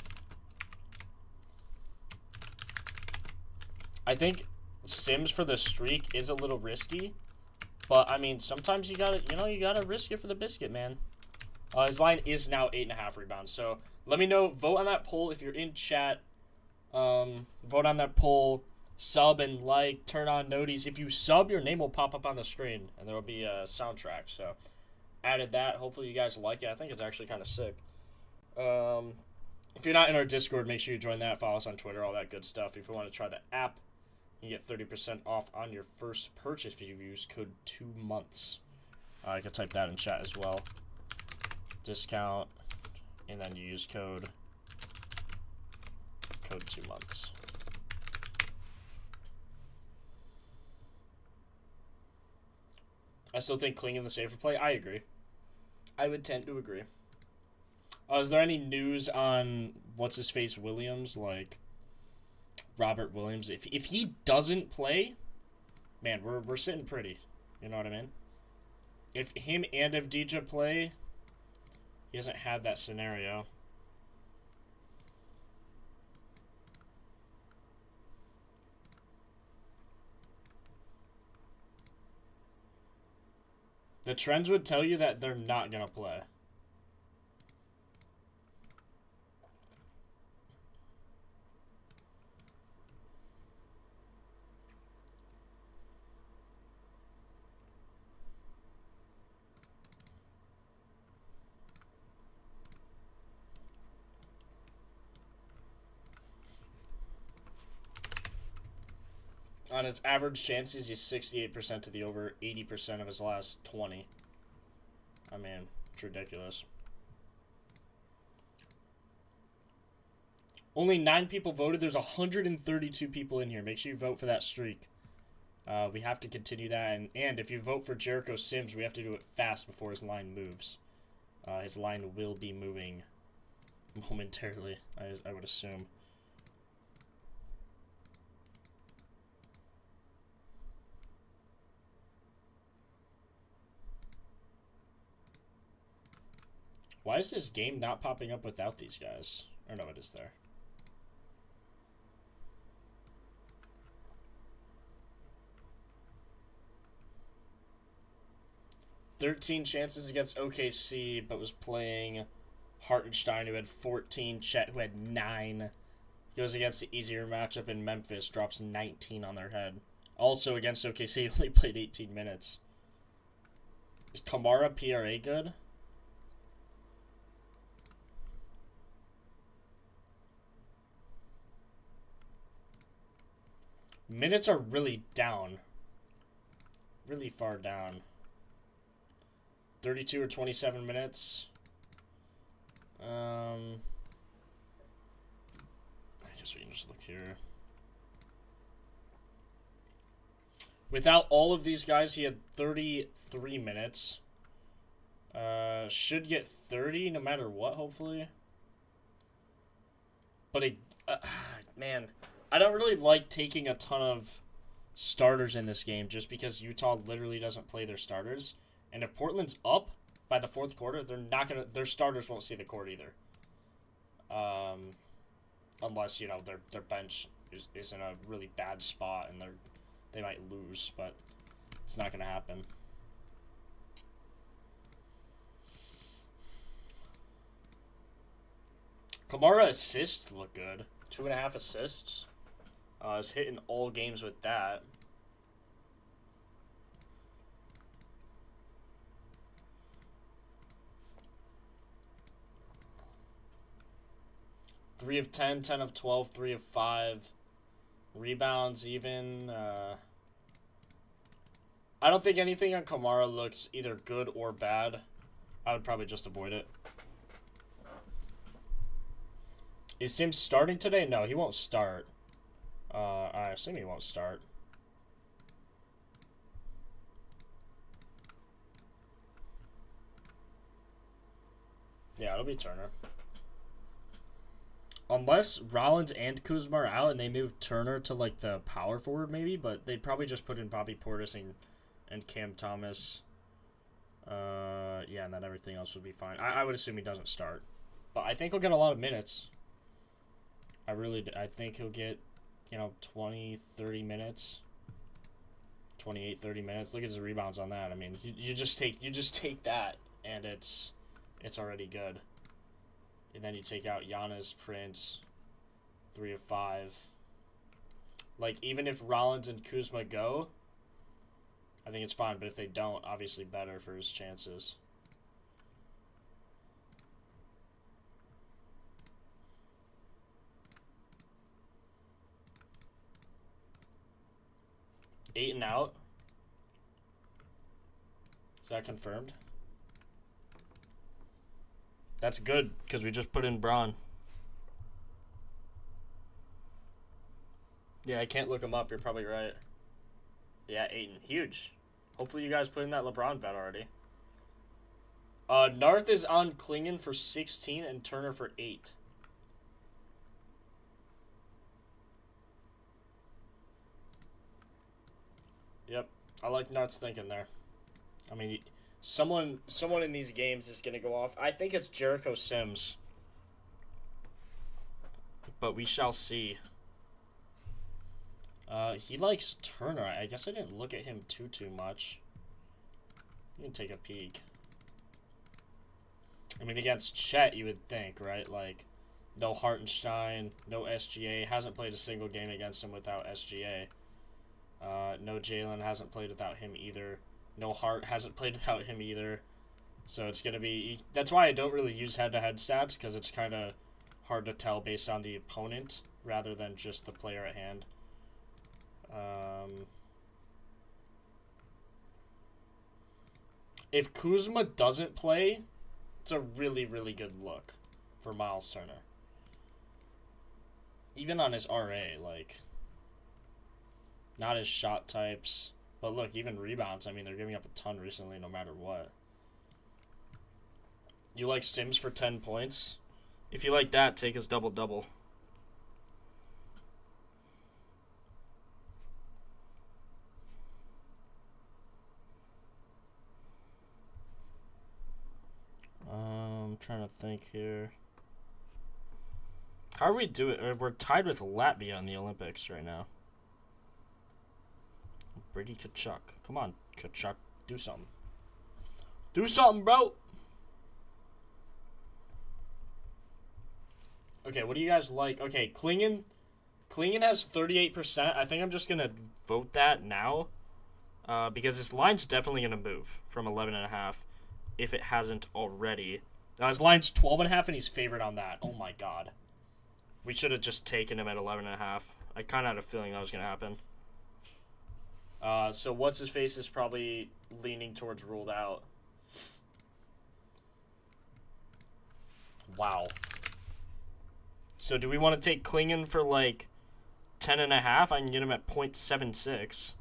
I think Sims for the streak is a little risky, but I mean sometimes you gotta risk it for the biscuit, man. His line is now 8.5 rebounds. So let me know. Vote on that poll if you're in chat. Vote on that poll. Sub and like. Turn on noties. If you sub, your name will pop up on the screen, and there will be a soundtrack. So added that. Hopefully you guys like it. I think it's actually kind of sick. If you're not in our Discord, make sure you join that. Follow us on Twitter. All that good stuff. If you want to try the app, you get 30% off on your first purchase if you use code 2months. I could type that in chat as well. Discount, and then you use code 2months. I still think Klingon the safer play. I agree. I would tend to agree. Is there any news on what's his face Williams, like Robert Williams? If he doesn't play, man, we're sitting pretty. You know what I mean? If him and Avdija play, he hasn't had that scenario. The trends would tell you that they're not gonna play. On his average chances, he's 68% to the over, 80% of his last 20. I mean, it's ridiculous. Only 9 people voted. There's 132 people in here. Make sure you vote for that streak. We have to continue that. And if you vote for Jericho Sims, we have to do it fast before his line moves. His line will be moving momentarily, I would assume. Why is this game not popping up without these guys? Or no, it is there. "13 chances against OKC, but was playing Hartenstein, who had 14, Chet, who had 9. Goes against the easier matchup in Memphis, drops 19 on their head. Also against OKC, only played 18 minutes. Is Kamara PRA good? Minutes are really down. Really far down. 32 or 27 minutes. I guess we can just look here. Without all of these guys, he had 33 minutes. Should get 30 no matter what, hopefully. But, man, I don't really like taking a ton of starters in this game just because Utah literally doesn't play their starters. And if Portland's up by the fourth quarter, their starters won't see the court either. Unless, you know, their bench is in a really bad spot and they might lose, but it's not going to happen. Kamara assists look good. 2.5 assists. Is hitting all games with that. Three of 10, 10 of 12, 3 of 5. Rebounds even. I don't think anything on Kamara looks either good or bad. I would probably just avoid it. Is Sims starting today? No, he won't start. I assume he won't start. Yeah, it'll be Turner. Unless Rollins and Kuzma are out and they move Turner to, like, the power forward maybe, but they'd probably just put in Bobby Portis and Cam Thomas. Yeah, and then everything else would be fine. I would assume he doesn't start. But I think he'll get a lot of minutes. I think he'll get, you know, 20, 30 minutes. 28, 30 minutes. Look at his rebounds on that. I mean, you just take that and it's already good. And then you take out Giannis, Prince, 3 of 5. Like, even if Rollins and Kuzma go, I think it's fine. But if they don't, obviously better for his chances. Eight and out. Is that confirmed? That's good, because we just put in Braun. Yeah, I can't look him up. You're probably right. Yeah, Ayton. Huge. Hopefully you guys put in that LeBron bet already. Narth is on Klingon for 16 and Turner for 8. Yep. I like Narth's thinking there. I mean, someone in these games is going to go off. I think it's Jericho Sims. But we shall see. He likes Turner. I guess I didn't look at him too much. You can take a peek. I mean, against Chet, you would think, right? Like, no Hartenstein, no SGA. Hasn't played a single game against him without SGA. No Jalen, hasn't played without him either. No Hart, hasn't played without him either. So it's going to be... That's why I don't really use head-to-head stats, because it's kind of hard to tell based on the opponent rather than just the player at hand. If Kuzma doesn't play, it's a really, really good look for Miles Turner. Even on his RA, like... Not his shot types. But look, even rebounds, I mean, they're giving up a ton recently no matter what. You like Sims for 10 points? If you like that, take his double-double. I'm trying to think here. How are we doing? We're tied with Latvia in the Olympics right now. Brady Kachuk. Come on, Kachuk. Do something. Do something, bro. Okay, what do you guys like? Okay, Klingen has 38%. I think I'm just going to vote that now. Because his line's definitely going to move from 11.5 if it hasn't already. Now his line's 12.5 and he's favored on that. Oh my god. We should have just taken him at 11.5. I kind of had a feeling that was going to happen. So what's his face is probably leaning towards ruled out. Wow. So do we want to take Klingen for like 10.5? I can get him at 0.76.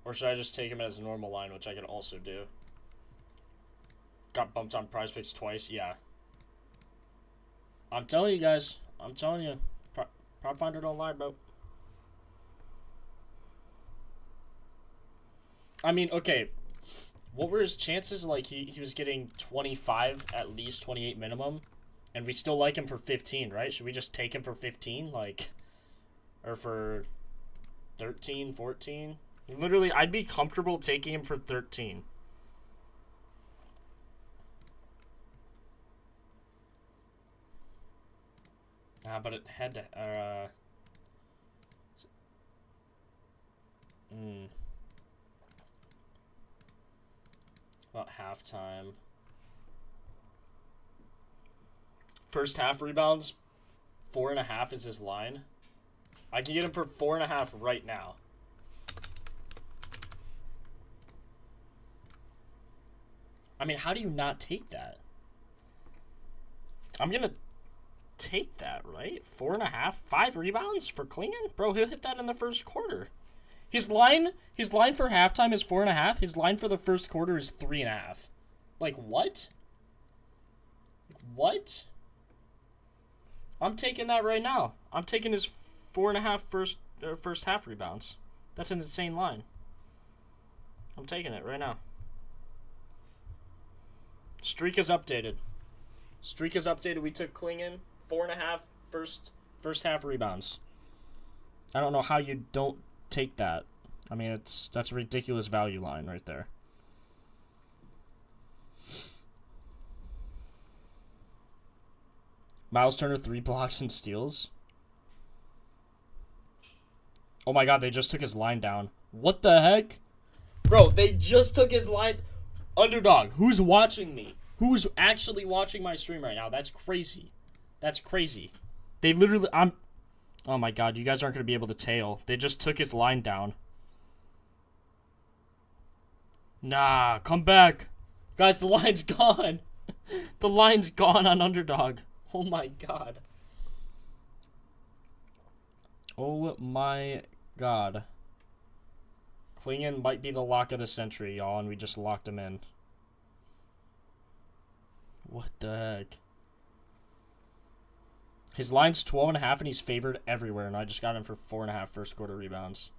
Or should I just take him as a normal line, which I can also do? Got bumped on prize picks twice, yeah. I'm telling you guys. I'm telling you. Propfinder don't lie, bro. I mean, okay. What were his chances? Like, he was getting 25, at least 28 minimum. And we still like him for 15, right? Should we just take him for 15? Like, or for 13, 14? Literally, I'd be comfortable taking him for 13. But it had to, about halftime. First half rebounds, 4.5 is his line. I can get him for 4.5 right now. I mean, how do you not take that? I'm gonna take that, right? 4.5, 5 rebounds for Klingen? Bro, he'll hit that in the first quarter. His line for halftime is 4.5. His line for the first quarter is 3.5. Like, what? What? I'm taking that right now. I'm taking his 4.5 first half rebounds. That's an insane line. I'm taking it right now. Streak is updated. Streak is updated. We took Klingen 4.5 first half rebounds. I don't know how you don't take that. I mean, that's a ridiculous value line right there. Miles Turner 3 blocks and steals. Oh my god, they just took his line down. What the heck? Bro, they just took his line. Underdog, who's watching me? Who's actually watching my stream right now? That's crazy. That's crazy. They literally, oh my god, you guys aren't going to be able to tail. They just took his line down. Nah, come back. Guys, the line's gone. The line's gone on Underdog. Oh my god. Oh my god. Klingen might be the lock of the century, y'all, and we just locked him in. What the heck? His line's 12.5, and he's favored everywhere, and I just got him for 4.5 first quarter rebounds.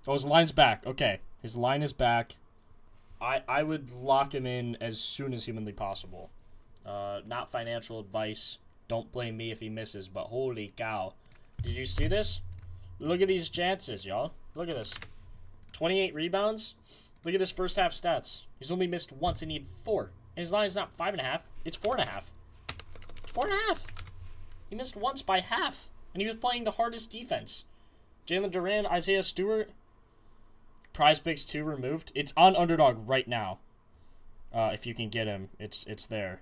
Oh, his line's back. Okay, his line is back. I would lock him in as soon as humanly possible. Not financial advice. Don't blame me if he misses, but holy cow. Did you see this? Look at these chances, y'all. Look at this. 28 rebounds. Look at this first half stats. He's only missed once and need 4. And his line is not 5.5. It's 4.5. It's 4.5. He missed once by half. And he was playing the hardest defense. Jalen Duran, Isaiah Stewart. Prize Picks 2 removed. It's on Underdog right now. If you can get him, it's there.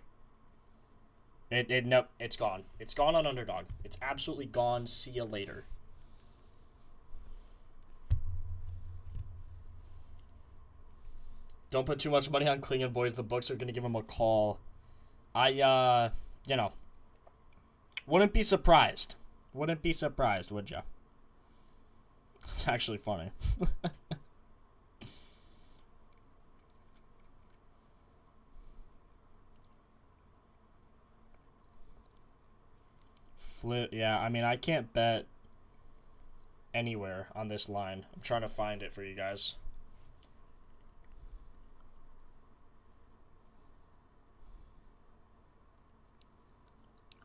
Nope, it's gone. It's gone on Underdog. It's absolutely gone. See you later. Don't put too much money on Klingen, boys. The books are going to give him a call. You know, Wouldn't be surprised. Wouldn't be surprised, would ya? It's actually funny. Yeah, I mean, I can't bet anywhere on this line. I'm trying to find it for you guys.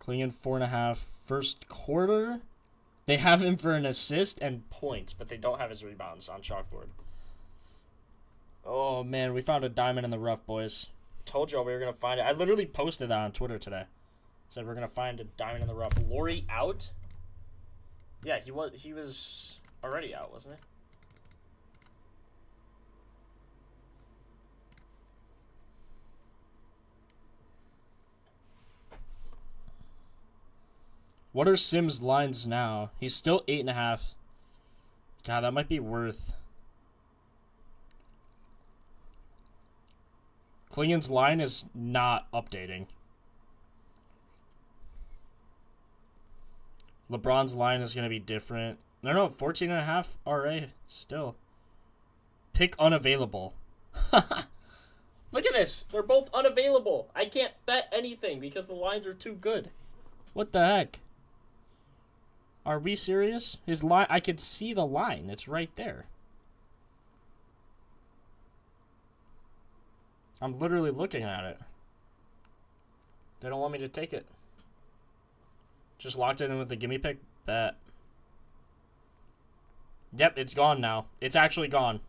Klingon 4.5. First quarter, they have him for an assist and points, but they don't have his rebounds on chalkboard. Oh man, we found a diamond in the rough, boys. Told y'all we were gonna find it. I literally posted that on Twitter today. Said we're gonna find a diamond in the rough. Laurie out? Yeah, he was already out, wasn't he? What are Sims' lines now? He's still 8.5. God, that might be worth. Klingon's line is not updating. LeBron's line is going to be different. No, 14.5 RA still. Pick unavailable. Look at this. They're both unavailable. I can't bet anything because the lines are too good. What the heck? Are we serious? His line, I could see the line. It's right there. I'm literally looking at it. They don't want me to take it. Just locked it in with the gimme pick. Bet. Yep, it's gone now. It's actually gone.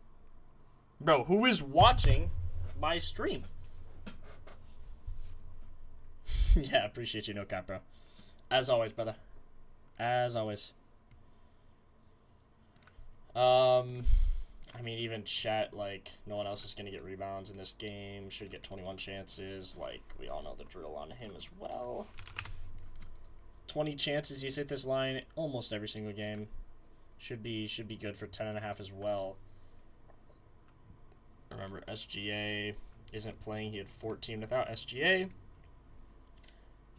Bro, who is watching my stream? Yeah, appreciate you, no cap, bro. As always, brother. As always. I mean, even chat, like, no one else is going to get rebounds in this game. Should get 21 chances. Like, we all know the drill on him as well. 20 chances. He's hit this line almost every single game. Should be good for 10.5 as well. Remember, SGA isn't playing. He had 14 without SGA.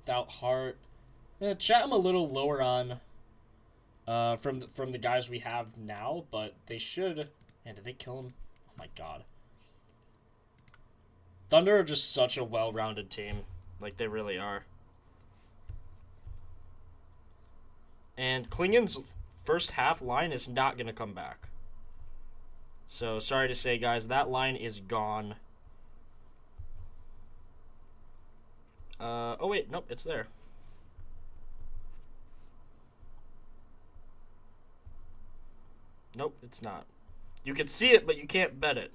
Without Hart. Chat him a little lower on from the guys we have now, but they should. Man, did they kill him? Oh my god. Thunder are just such a well-rounded team. Like, they really are. And Klingon's first half line is not going to come back. So, sorry to say, guys, that line is gone. Oh, wait, nope, it's there. Nope, it's not. You can see it, but you can't bet it.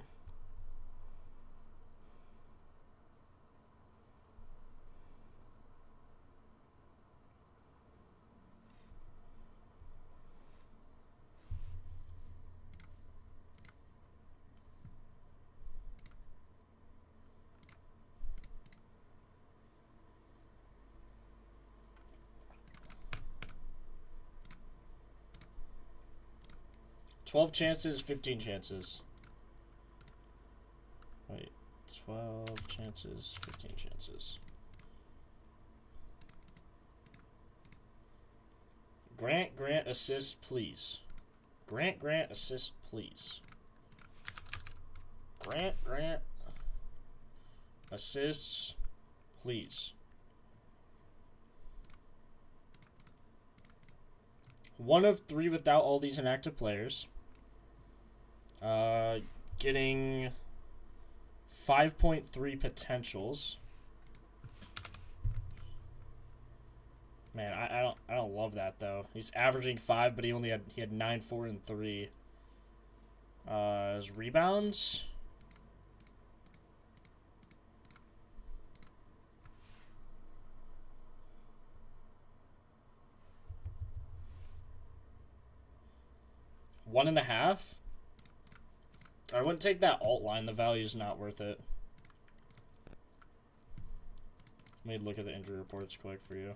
$12 chances, 15 chances. Wait, 12 chances, 15 chances. Grant, assist, please. Grant, assist, please. Grant, assists, please. 1 of 3 without all these inactive players. Getting 5.3 potentials. Man, I don't love that though. He's averaging 5, but he had 9, 4, and 3. His rebounds. One and a half. I wouldn't take that alt line. The value's not worth it. Let me look at the injury reports quick for you.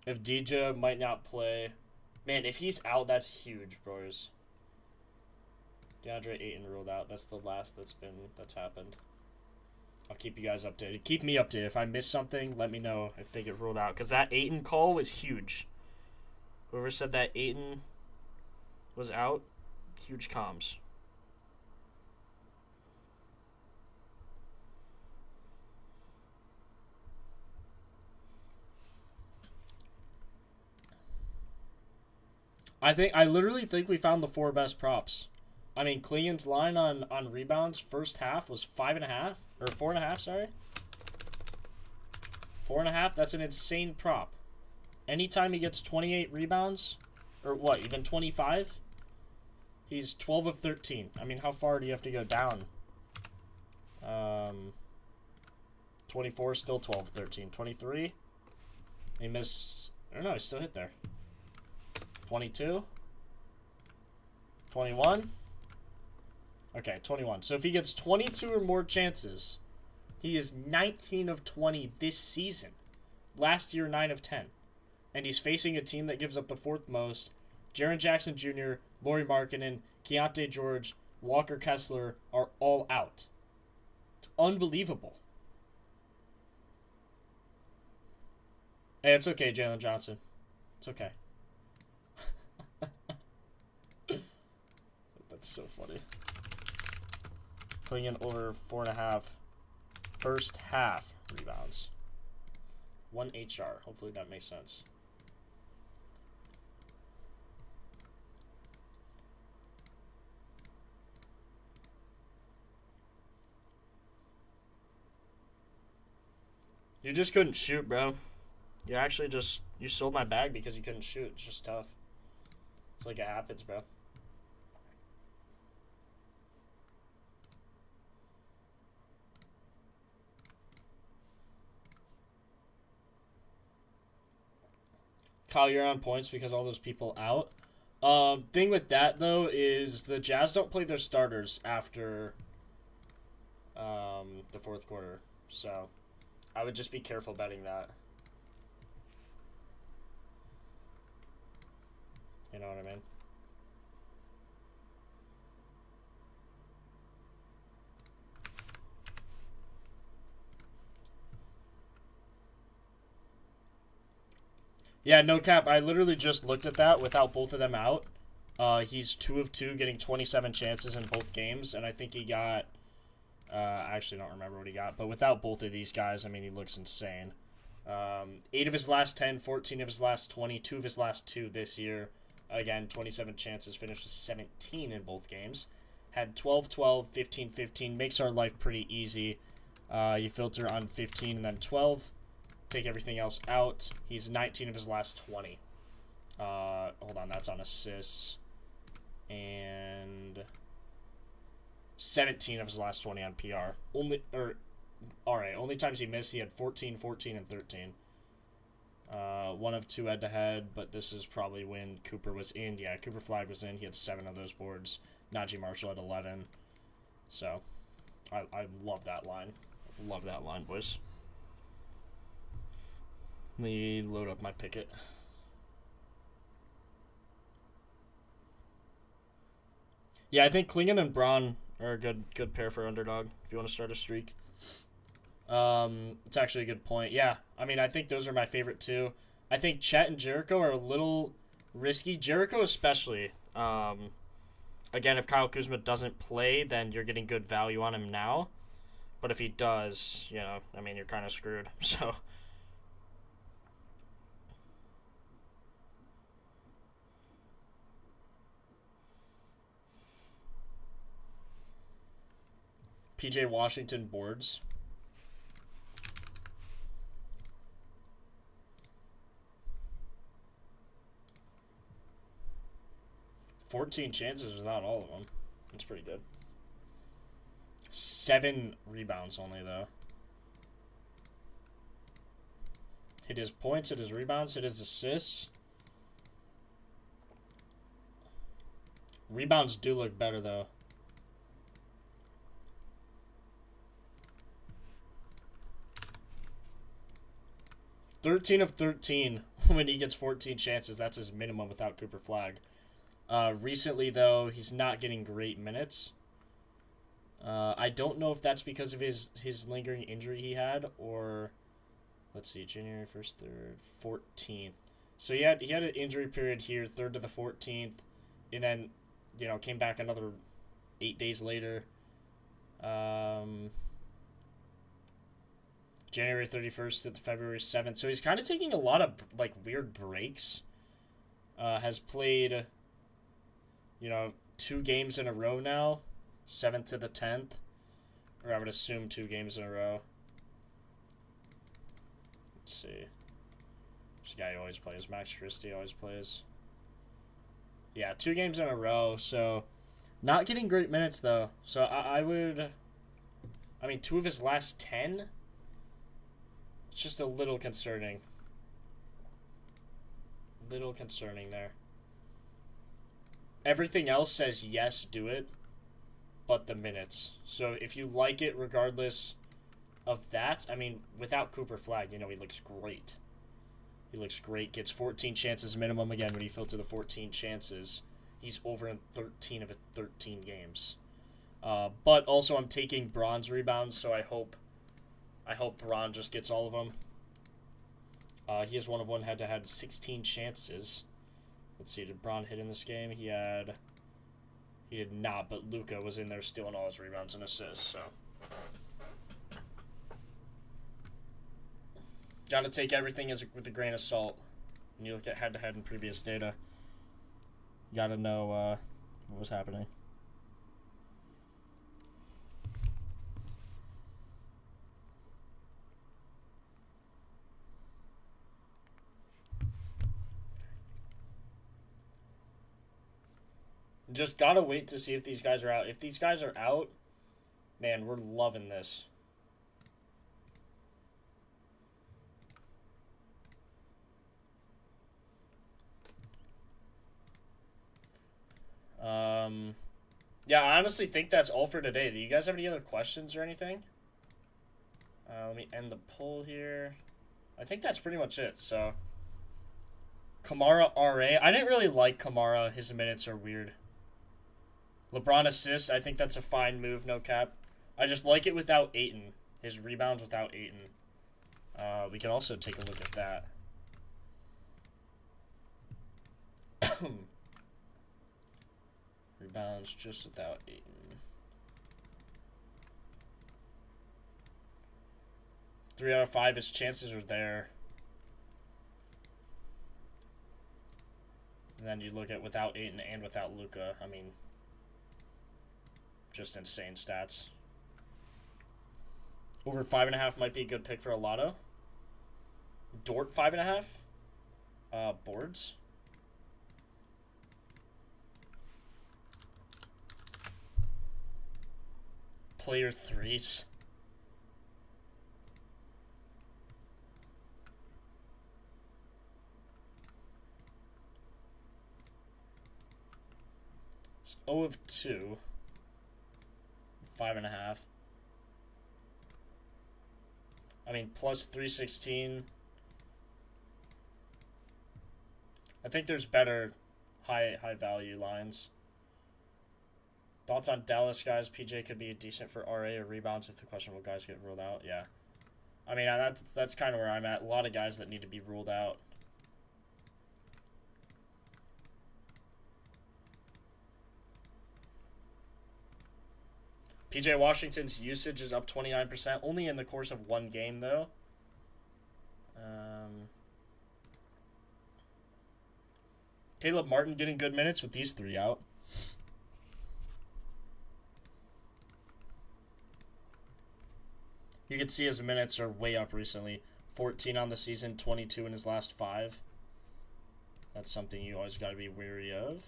If DJ might not play. Man, if he's out, that's huge, bros. DeAndre Ayton ruled out. That's the last that's happened. I'll keep you guys updated. Keep me updated. If I miss something, let me know if they get ruled out. Because that Ayton call was huge. Whoever said that Ayton was out, huge comms. I literally think we found the 4 best props. I mean, Klingen's line on rebounds first half was 5.5 or 4.5. Sorry, 4.5. That's an insane prop. Anytime he gets 28 rebounds, or what, even 25, he's 12 of 13. I mean, how far do you have to go down? 24, still 12 of 13. 23, he missed. Or no, he still hit there. 22, 21. Okay, 21. So if he gets 22 or more chances, he is 19 of 20 this season. Last year, 9 of 10. And he's facing a team that gives up the 4th most. Jaren Jackson Jr., Lauri Markkanen, Keontae George, Walker Kessler are all out. It's unbelievable. Hey, it's okay, Jalen Johnson. It's okay. That's so funny. Putting in over 4.5 first half rebounds. 1 HR. Hopefully that makes sense. You just couldn't shoot, bro. You actually you sold my bag because you couldn't shoot. It's just tough. It's like it happens, bro. Kyle, you're on points because all those people out. Thing with that, though, is the Jazz don't play their starters after the 4th quarter. So I would just be careful betting that. You know what I mean? Yeah, no cap. I literally just looked at that without both of them out. He's 2 of 2, getting 27 chances in both games, and I think he got... I actually don't remember what he got, but without both of these guys, I mean, he looks insane. 8 of his last 10, 14 of his last 20, 2 of his last 2 this year. Again, 27 chances, finished with 17 in both games. Had 12-12, 15-15, makes our life pretty easy. You filter on 15 and then 12. Take everything else out. He's 19 of his last 20. Hold on, that's on assists. And 17 of his last 20 on PR. Only times he missed, he had 14, 14, and 13. 1 of 2 head-to-head, but this is probably when Cooper was in. Yeah, Cooper Flag was in. He had 7 of those boards. Najee Marshall had 11. So, I love that line. Love that line, boys. Let me load up my picket. Yeah, I think Klingen and Braun are a good pair for underdog if you want to start a streak. It's actually a good point. Yeah, I mean, I think those are my favorite too. I think Chet and Jericho are a little risky. Jericho especially. Again, if Kyle Kuzma doesn't play, then you're getting good value on him now. But if he does, you know, I mean, you're kind of screwed. So... PJ Washington boards. $14 chances without all of them. That's pretty good. 7 rebounds only, though. Hit his points, hit his rebounds, hit his assists. Rebounds do look better, though. $13 of 13 when he gets 14 chances. That's his minimum without Cooper Flag. Recently, though, he's not getting great minutes. I don't know if that's because of his lingering injury he had, or let's see, January 1st, 3rd, 14th. So he had an injury period here, 3rd to the 14th, and then came back another 8 days later. January 31st to February 7th. So he's kind of taking a lot of weird breaks. Has played 2 games in a row now, 7th to the 10th, or I would assume 2 games in a row. Let's see. This guy always plays. Max Christie always plays. Yeah, 2 games in a row. So not getting great minutes though. So I would. 2 of his last 10. It's just a little concerning. Little concerning there. Everything else says yes, do it, but the minutes. So if you like it regardless of that, without Cooper Flagg, he looks great. He looks great. Gets 14 chances minimum again when you filter the 14 chances. He's over in 13 of 13 games. But also I'm taking bronze rebounds, so I hope Braun just gets all of them. He has 1 of 1 head-to-head, 16 chances. Let's see, did Braun hit in this game? He did not, but Luka was in there stealing all his rebounds and assists, so. Gotta take everything with a grain of salt. When you look at head-to-head and previous data, you gotta know what was happening. Just gotta wait to see if these guys are out. If these guys are out, man, we're loving this. Yeah, I honestly think that's all for today. Do you guys have any other questions or anything? Let me end the poll here. I think that's pretty much it. So, Kamara RA. I didn't really like Kamara. His minutes are weird. LeBron assist. I think that's a fine move, no cap. I just like it without Ayton. His rebounds without Ayton. We can also take a look at that. Rebounds just without Ayton. 3 out of 5, his chances are there. And then you look at without Ayton and without Luka. Just insane stats. Over 5.5 might be a good pick for a lotto. Dort 5.5. Boards. Player 3s. It's 0 of 2. 5.5. Plus 316. I think there's better high value lines. Thoughts on Dallas guys? PJ could be decent for RA or rebounds if the questionable guys get ruled out. Yeah. That's kind of where I'm at. A lot of guys that need to be ruled out. PJ Washington's usage is up 29%, only in the course of 1 game, though. Caleb Martin getting good minutes with these 3 out. You can see his minutes are way up recently. 14 on the season, 22 in his last 5. That's something you always got to be wary of.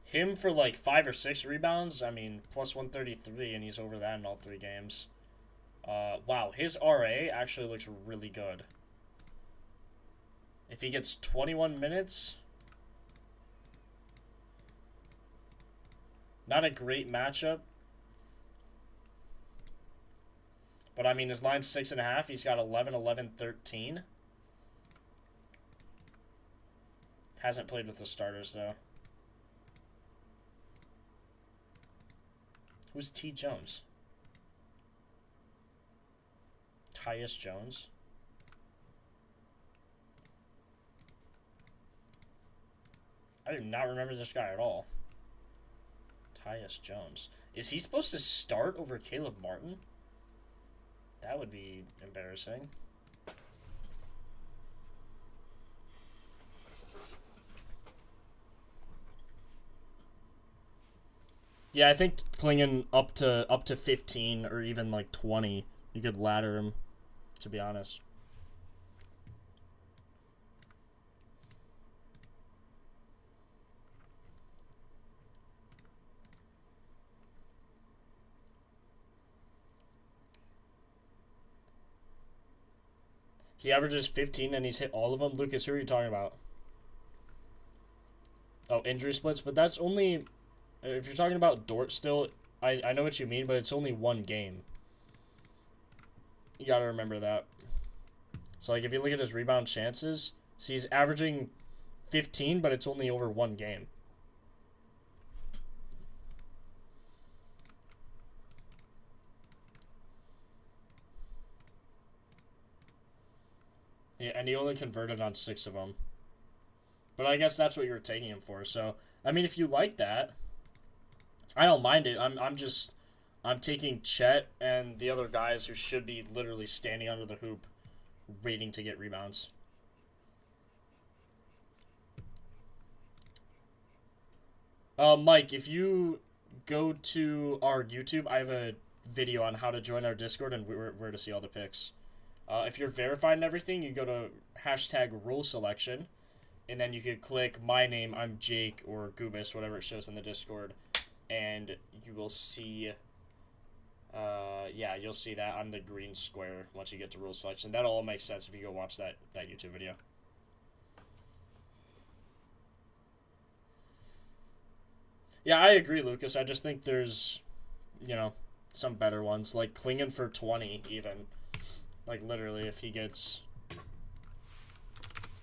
Him for 5 or 6 rebounds, plus 133, and he's over that in all 3 games. Wow, his RA actually looks really good. If he gets 21 minutes, not a great matchup. But his line's 6.5. He's got 11, 11, 13. Hasn't played with the starters, though. Who's T. Jones? Tyus Jones? I do not remember this guy at all. Tyus Jones. Is he supposed to start over Caleb Martin? That would be embarrassing. Yeah, I think Klingon up to 15 or even like 20, you could ladder him, to be honest. He averages 15 and he's hit all of them. Lucas, who are you talking about? Oh, injury splits, but that's only if you're talking about Dort still. I know what you mean, but it's only one game. You gotta remember that. So like if you look at his rebound chances, see he's averaging 15, but it's only over one game. Yeah, and he only converted on 6 of them. But I guess that's what you were taking him for. So, I mean, if you like that, I don't mind it. I'm taking Chet and the other guys who should be literally standing under the hoop waiting to get rebounds. Mike, if you go to our YouTube, I have a video on how to join our Discord and where to see all the picks. If you're verified and everything, you go to hashtag rule selection, and then you could click my name, I'm Jake, or Goobus, whatever it shows in the Discord, and you will see, yeah, you'll see that on the green square once you get to rule selection. That'll all make sense if you go watch that YouTube video. Yeah, I agree, Lucas. I just think there's, you know, some better ones, like Klingon for 20, even. Like, literally, if he gets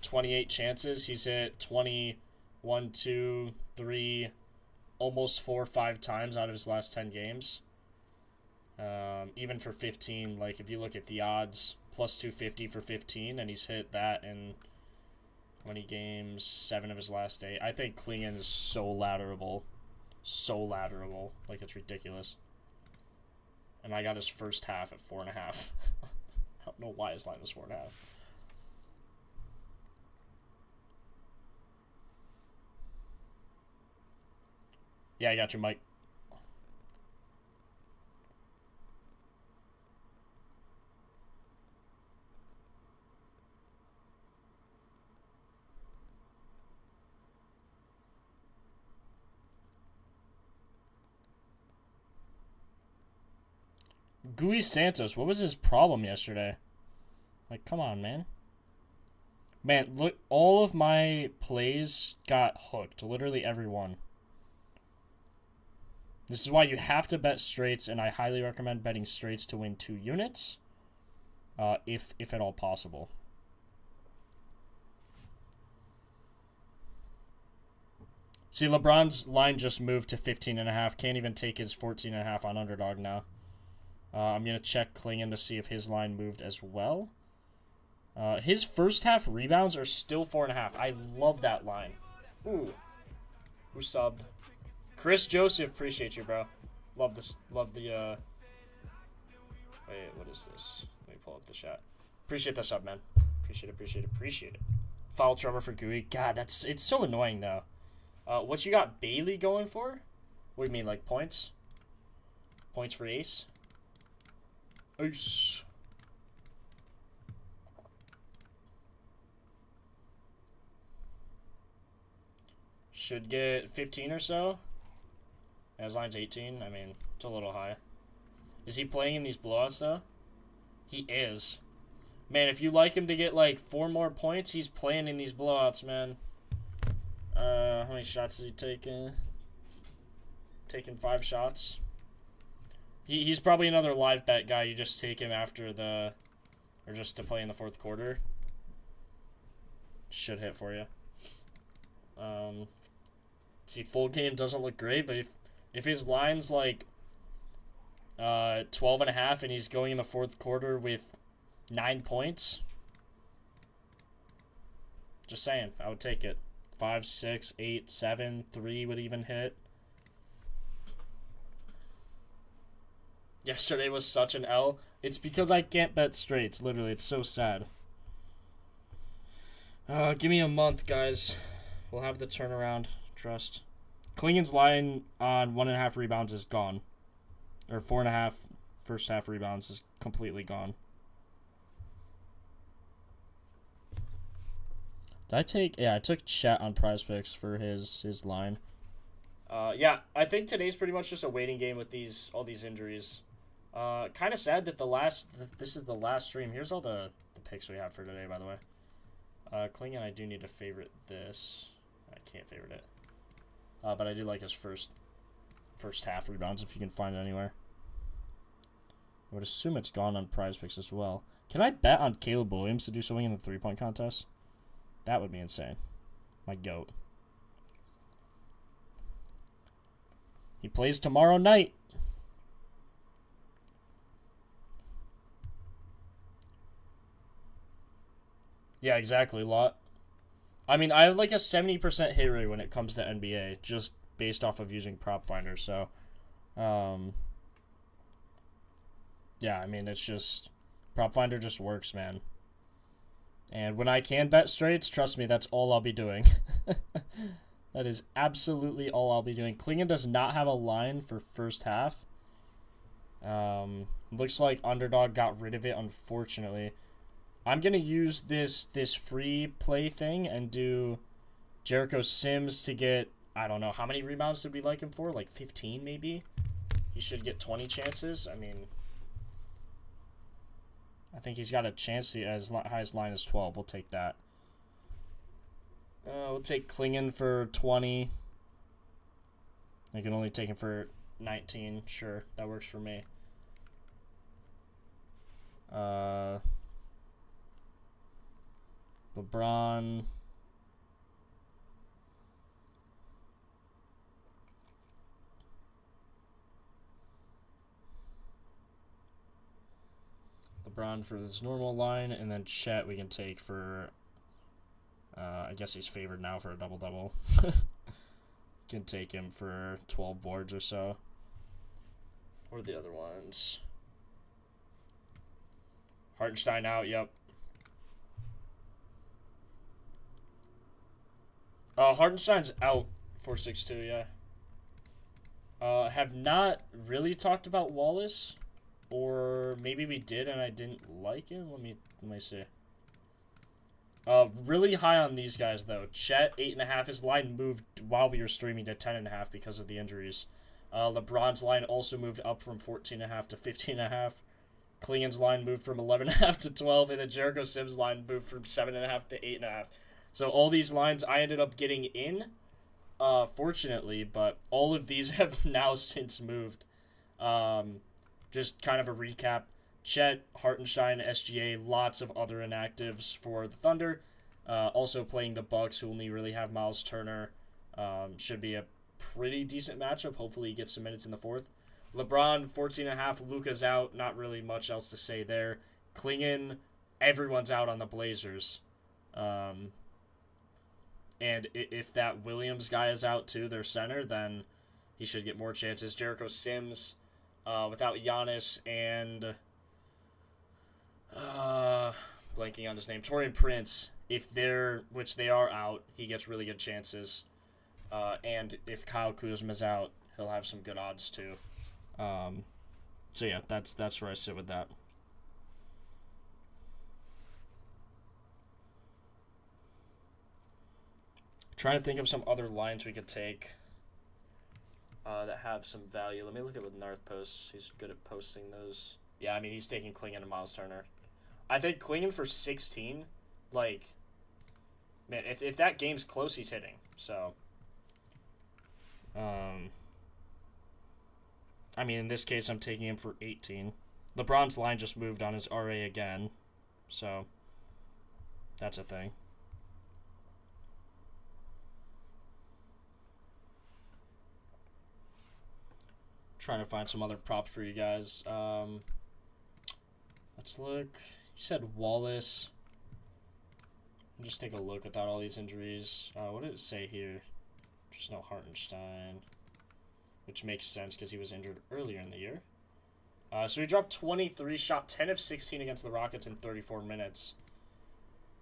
28 chances, he's hit 20, 1, 2, 3, almost 4 or 5 times out of his last 10 games. Even for 15, like, if you look at the odds, plus 250 for 15, and he's hit that in 20 games, 7 of his last 8. I think Klingon is so ladderable. So ladderable. Like, it's ridiculous. And I got his first half at 4.5. I don't know why his line was 4.5. Yeah, I got you, Mike. Gui Santos, what was his problem yesterday? Like, come on, man. Man, look, all of my plays got hooked. Literally every one. This is why you have to bet straights, and I highly recommend betting straights to win 2 units. If at all possible. See, LeBron's line just moved to 15.5. Can't even take his 14.5 on underdog now. I'm going to check Klingon to see if his line moved as well. His first half rebounds are still 4.5. I love that line. Ooh. Who subbed? Chris Joseph, appreciate you, bro. Love this. Love the, Wait, what is this? Let me pull up the chat. Appreciate the sub, man. Appreciate it. Foul trouble for Gui. God, it's so annoying, though. What you got Bailey going for? What do you mean, like points? Points for ace? Ace. Should get 15 or so. His line's 18. I mean, it's a little high. Is he playing in these blowouts, though? He is. Man, if you like him to get, like, 4 more points, he's playing in these blowouts, man. How many shots is he taking? Taking 5 shots. He's probably another live bet guy. You just take him after the... Or just to play in the 4th quarter. Should hit for you. See, full game doesn't look great, but if his line's like 12.5 and he's going in the fourth quarter with 9 points, just saying, I would take it. 5, 6, 8, 7, 3 would even hit. Yesterday was such an L. It's because I can't bet straights. Literally, it's so sad. Give me a month, guys. We'll have the turnaround. Trust. Klingen's line on 1.5 rebounds is gone. Or 4.5 first half rebounds is completely gone. Did I take... Yeah, I took Chet on Prize Picks for his line. Yeah, I think today's pretty much just a waiting game with all these injuries. Kind of sad that this is the last stream. Here's all the picks we have for today, by the way. Klingen, I do need to favorite this. I can't favorite it. But I do like his first half rebounds if you can find it anywhere. I would assume it's gone on Prize Picks as well. Can I bet on Caleb Williams to do something in the three-point contest? That would be insane. My GOAT. He plays tomorrow night. Yeah, exactly. Lot. I mean, I have like a 70% hit rate when it comes to NBA, just based off of using Propfinder. So, yeah, I mean, it's just Propfinder just works, man. And when I can bet straights, trust me, that's all I'll be doing. That is absolutely all I'll be doing. Klingen does not have a line for first half. Looks like Underdog got rid of it, unfortunately. I'm going to use this free play thing and do Jericho Sims to get, I don't know, how many rebounds did we like him for? Like 15 maybe? He should get 20 chances. I mean, I think he's got a chance to as high as line as 12. We'll take that. We'll take Klingen for 20. I can only take him for 19. Sure, that works for me. LeBron. LeBron for this normal line, and then Chet we can take for, I guess he's favored now for a double-double. Can take him for 12 boards or so. Or the other ones. Hartenstein out, yep. Hartenstein's out 4-6-2, yeah. Have not really talked about Wallace, or maybe we did and I didn't like him. Let me see. Really high on these guys though. Chet 8.5. His line moved while we were streaming to 10.5 because of the injuries. LeBron's line also moved up from 14.5 to 15.5. Klingen's line moved from 11.5 to 12, and then Jericho Sims' line moved from 7.5 to 8.5. So all these lines I ended up getting in, fortunately, but all of these have now since moved. Just kind of a recap. Chet, Hartenstein, SGA, lots of other inactives for the Thunder. Also playing the Bucks, who only really have Miles Turner. Should be a pretty decent matchup. Hopefully he gets some minutes in the fourth. LeBron, 14.5. Luka's out. Not really much else to say there. Klingen, everyone's out on the Blazers. And if that Williams guy is out too, their center, then he should get more chances. Jericho Sims, without Giannis and blanking on his name, Taurean Prince, which they are out, he gets really good chances. And if Kyle Kuzma's out, he'll have some good odds too. So yeah, that's where I sit with that. Trying to think of some other lines we could take that have some value. Let me look at what Narth posts. He's good at posting those. Yeah, I mean, he's taking Klingen and Miles Turner. I think Klingen for 16, like, man, if that game's close, he's hitting. So, I mean, in this case, I'm taking him for 18. LeBron's line just moved on his RA again, so that's a thing. Trying to find some other props for you guys. Let's look. You said Wallace. Just take a look without all these injuries. What did it say here? Just no Hartenstein. Which makes sense because he was injured earlier in the year. So he dropped 23, shot 10 of 16 against the Rockets in 34 minutes.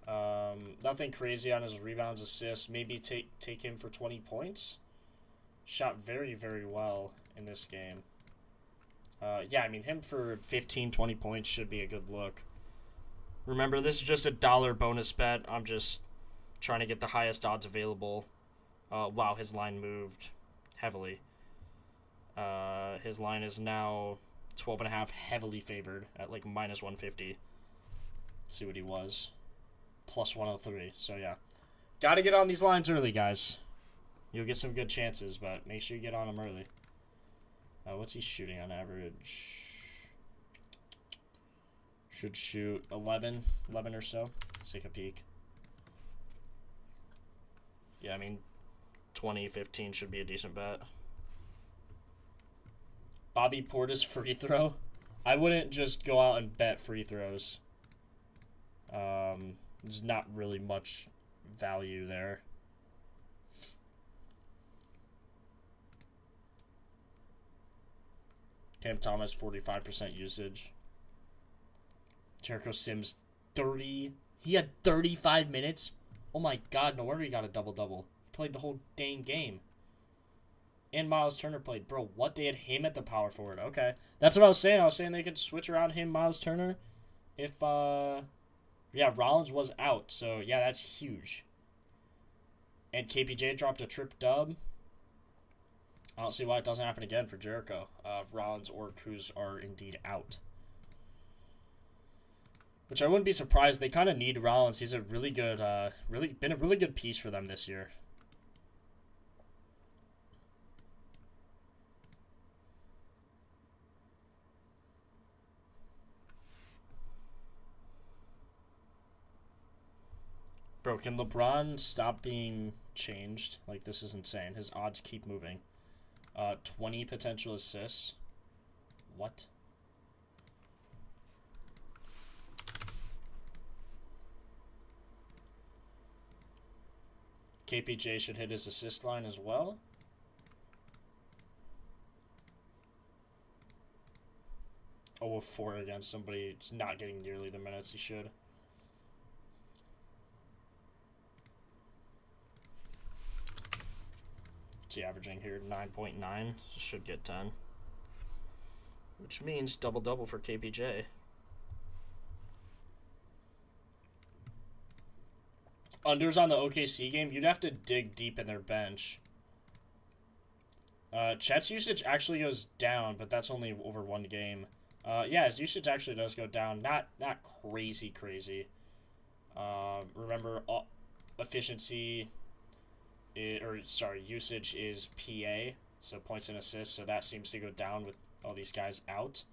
Nothing crazy on his rebounds, assists. Maybe take him for 20 points. Shot very, very well in this game. Yeah, I mean, him for 15, 20 points should be a good look. Remember, this is just a $1 bonus bet. I'm just trying to get the highest odds available. Wow, his line moved heavily. His line is now 12.5, heavily favored at like minus 150. Let's see what he was. Plus 103. So, yeah. Got to get on these lines early, guys. You'll get some good chances, but make sure you get on them early. What's he shooting on average? Should shoot 11 or so. Let's take a peek. Yeah, I mean, 20, 15 should be a decent bet. Bobby Portis free throw. I wouldn't just go out and bet free throws. There's not really much value there. Cam Thomas, 45% usage. Jericho Sims, 30. He had 35 minutes. Oh my god, no wonder he got a double-double. He played the whole dang game. And Miles Turner played. Bro, what? They had him at the power forward. Okay. That's what I was saying. I was saying they could switch around him, Miles Turner, if, yeah, Rollins was out. So, yeah, that's huge. And KPJ dropped a trip dub. I don't see why it doesn't happen again for Jericho. If Rollins or Kuz are indeed out. Which I wouldn't be surprised. They kind of need Rollins. He's a really good, been a really good piece for them this year. Bro, can LeBron stop being changed? Like, this is insane. His odds keep moving. 20 potential assists. What? KPJ should hit his assist line as well. Oh, 4 against somebody who's not getting nearly the minutes he should. What's he averaging here? 9.9. Should get 10. Which means double-double for KPJ. Unders on the OKC game, you'd have to dig deep in their bench. Chet's usage actually goes down, but that's only over one game. Yeah, his usage actually does go down. Not crazy. Remember, efficiency, usage is PA, so points and assists, so that seems to go down with all these guys out.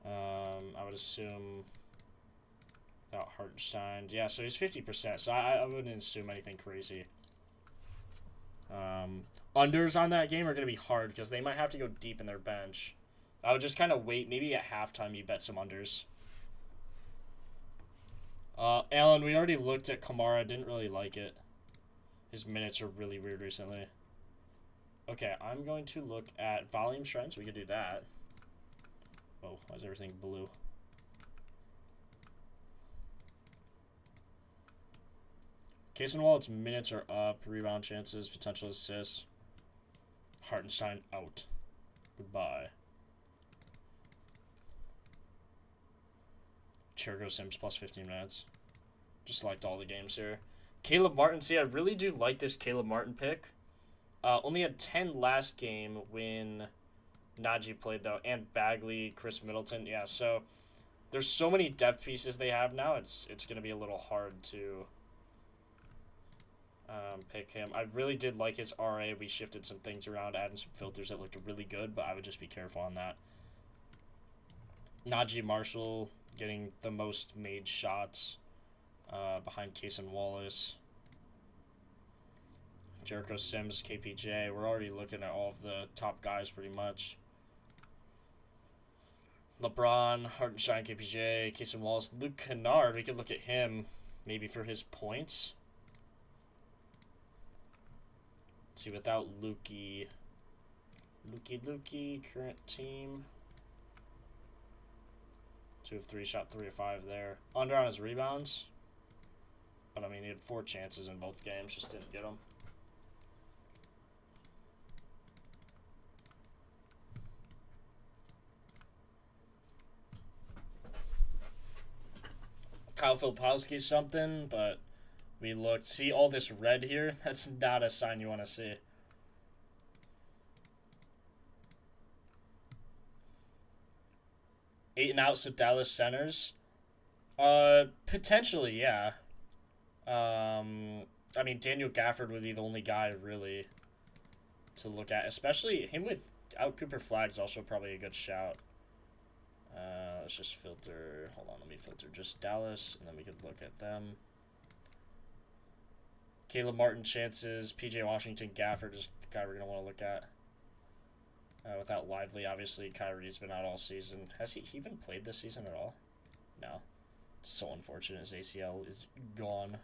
I would assume without Hartenstein. Yeah, so he's 50%, so I wouldn't assume anything crazy. Unders on that game are going to be hard because they might have to go deep in their bench. I would just kind of wait. Maybe at halftime you bet some unders. Alan, we already looked at Kamara. Didn't really like it. His minutes are really weird recently. Okay, I'm going to look at volume strengths. We could do that. Oh, why is everything blue? Case and Wallet's minutes are up. Rebound chances, potential assists. Hartenstein out. Goodbye. Jericho Sims plus 15 minutes. Just liked all the games here. Caleb Martin. See, I really do like this Caleb Martin pick. Only had 10 last game when Najee played, though. And Bagley, Chris Middleton. Yeah, so there's so many depth pieces they have now. It's going to be a little hard to pick him. I really did like his RA. We shifted some things around, adding some filters that looked really good, but I would just be careful on that. Najee Marshall getting the most made shots behind Case and Wallace. Jericho Sims, KPJ. We're already looking at all of the top guys pretty much. LeBron, Hartenstein, KPJ, Casey Wallace, Luke Kennard. We could look at him maybe for his points. Let's see, without Lukey, current team. 2 of 3, shot 3 of 5 there. Under on his rebounds. But I mean, he had 4 chances in both games, just didn't get them. Kyle Filipowski's something, but we looked. See all this red here? That's not a sign you want to see. Eight and outs of Dallas centers. Potentially, yeah. I mean, Daniel Gafford would be the only guy really to look at, especially him without Cooper Flagg's also probably a good shout. Let's just filter. Hold on, let me filter just Dallas, and then we could look at them. Caleb Martin chances. PJ Washington, Gafford is the guy we're gonna want to look at. Without Lively, obviously, Kyrie's been out all season. Has he even played this season at all? No. It's so unfortunate. His ACL is gone.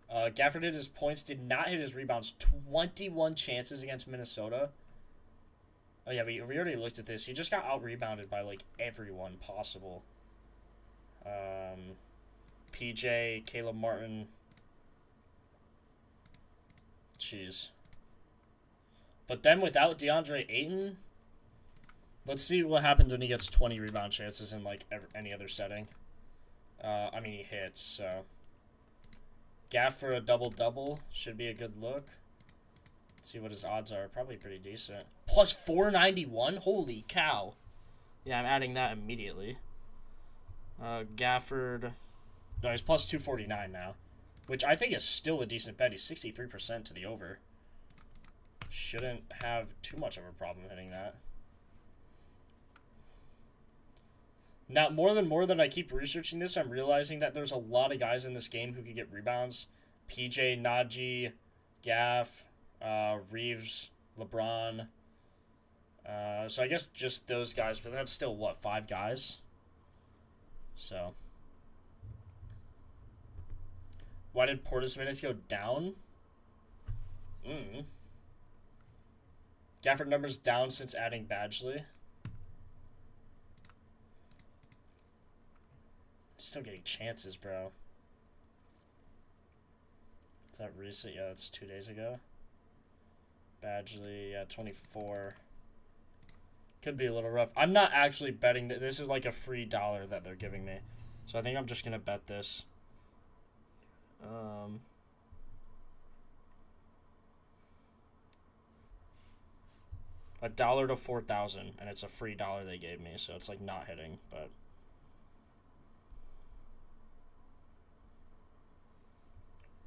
Gafford hit his points, did not hit his rebounds. 21 chances against Minnesota. Oh, yeah, we already looked at this. He just got out-rebounded by, like, everyone possible. PJ, Caleb Martin. Jeez. But then without DeAndre Ayton, let's see what happens when he gets 20 rebound chances in, like, any other setting. I mean, he hits, so. Gaff for a double-double should be a good look. Let's see what his odds are. Probably pretty decent. Plus 491? Holy cow. Yeah, I'm adding that immediately. Gafford. No, he's plus 249 now, which I think is still a decent bet. He's 63% to the over. Shouldn't have too much of a problem hitting that. Now, more that I keep researching this, I'm realizing that there's a lot of guys in this game who could get rebounds. PJ, Najee, Gaff, Reeves, LeBron. So I guess just those guys, but that's still, what, 5 guys? So. Why did Portis minutes go down? Gafford numbers down since adding Badgley. Still getting chances, bro. Is that recent? Yeah, that's 2 days ago. Badgley, yeah, 24. Could be a little rough. I'm not actually betting that. This is like a free dollar that they're giving me. So I think I'm just going to bet this. $1 to 4,000, and it's a free dollar they gave me, so it's like not hitting, but.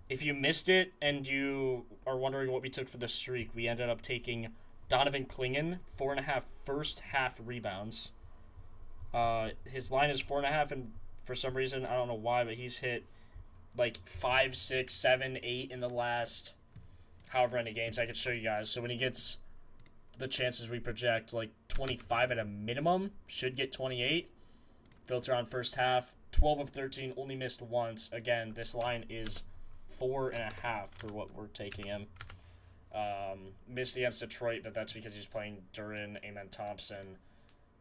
If you missed it and you are wondering what we took for the streak, we ended up taking Donovan Clingan, 4.5 first half rebounds. His line is 4.5, and for some reason, I don't know why, but he's hit like 5, 6, 7, 8 in the last however many games. I could show you guys. So when he gets the chances we project, like 25 at a minimum, should get 28. Filter on first half, 12 of 13, only missed once. Again, this line is 4.5 for what we're taking him. Missed against Detroit, but that's because he's playing Duran, Amen Thompson.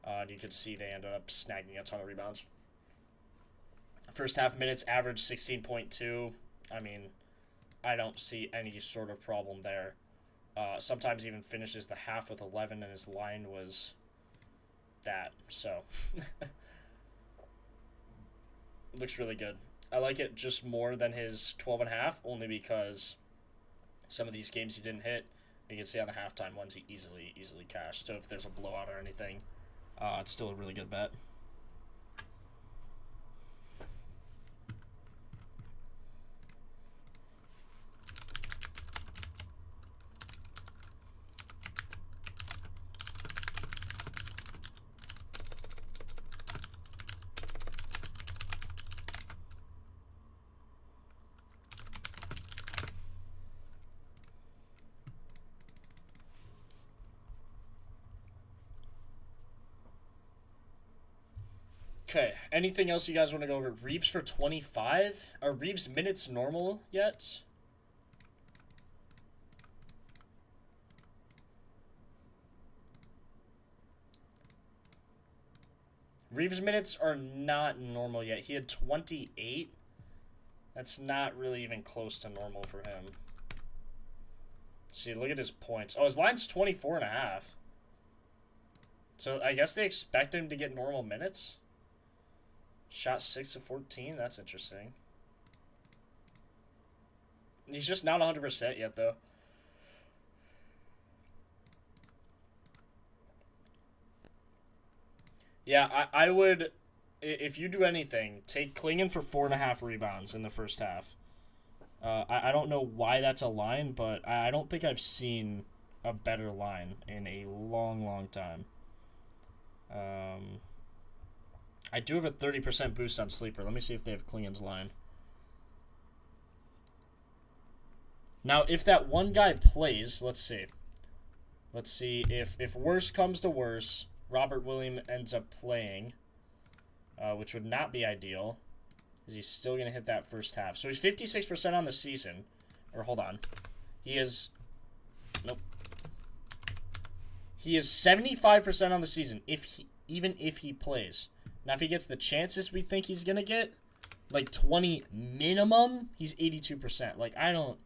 And you can see they ended up snagging a ton of rebounds. First half minutes, average 16.2. I mean, I don't see any sort of problem there. Sometimes even finishes the half with 11, and his line was that. So, looks really good. I like it just more than his 12.5, only because some of these games he didn't hit. You can see on the halftime ones he easily cashed. So if there's a blowout or anything, it's still a really good bet. Okay, anything else you guys want to go over? Reeves for 25? Are Reeves minutes normal yet? Reeves minutes are not normal yet. He had 28. That's not really even close to normal for him. See, look at his points. Oh, his line's 24.5. So I guess they expect him to get normal minutes. Shot 6 of 14. That's interesting. He's just not 100% yet, though. Yeah, I would, if you do anything, take Klingon for 4.5 rebounds in the first half. I don't know why that's a line, but I don't think I've seen a better line in a long, long time. I do have a 30% boost on Sleeper. Let me see if they have Klingon's line. Now, if that one guy plays, let's see. Let's see if worse comes to worse, Robert Williams ends up playing, which would not be ideal, because he's still going to hit that first half. So he's 56% on the season. Or, hold on. He is... Nope. He is 75% on the season, even if he plays. Now, if he gets the chances we think he's going to get, like 20 minimum, he's 82%. Like, I don't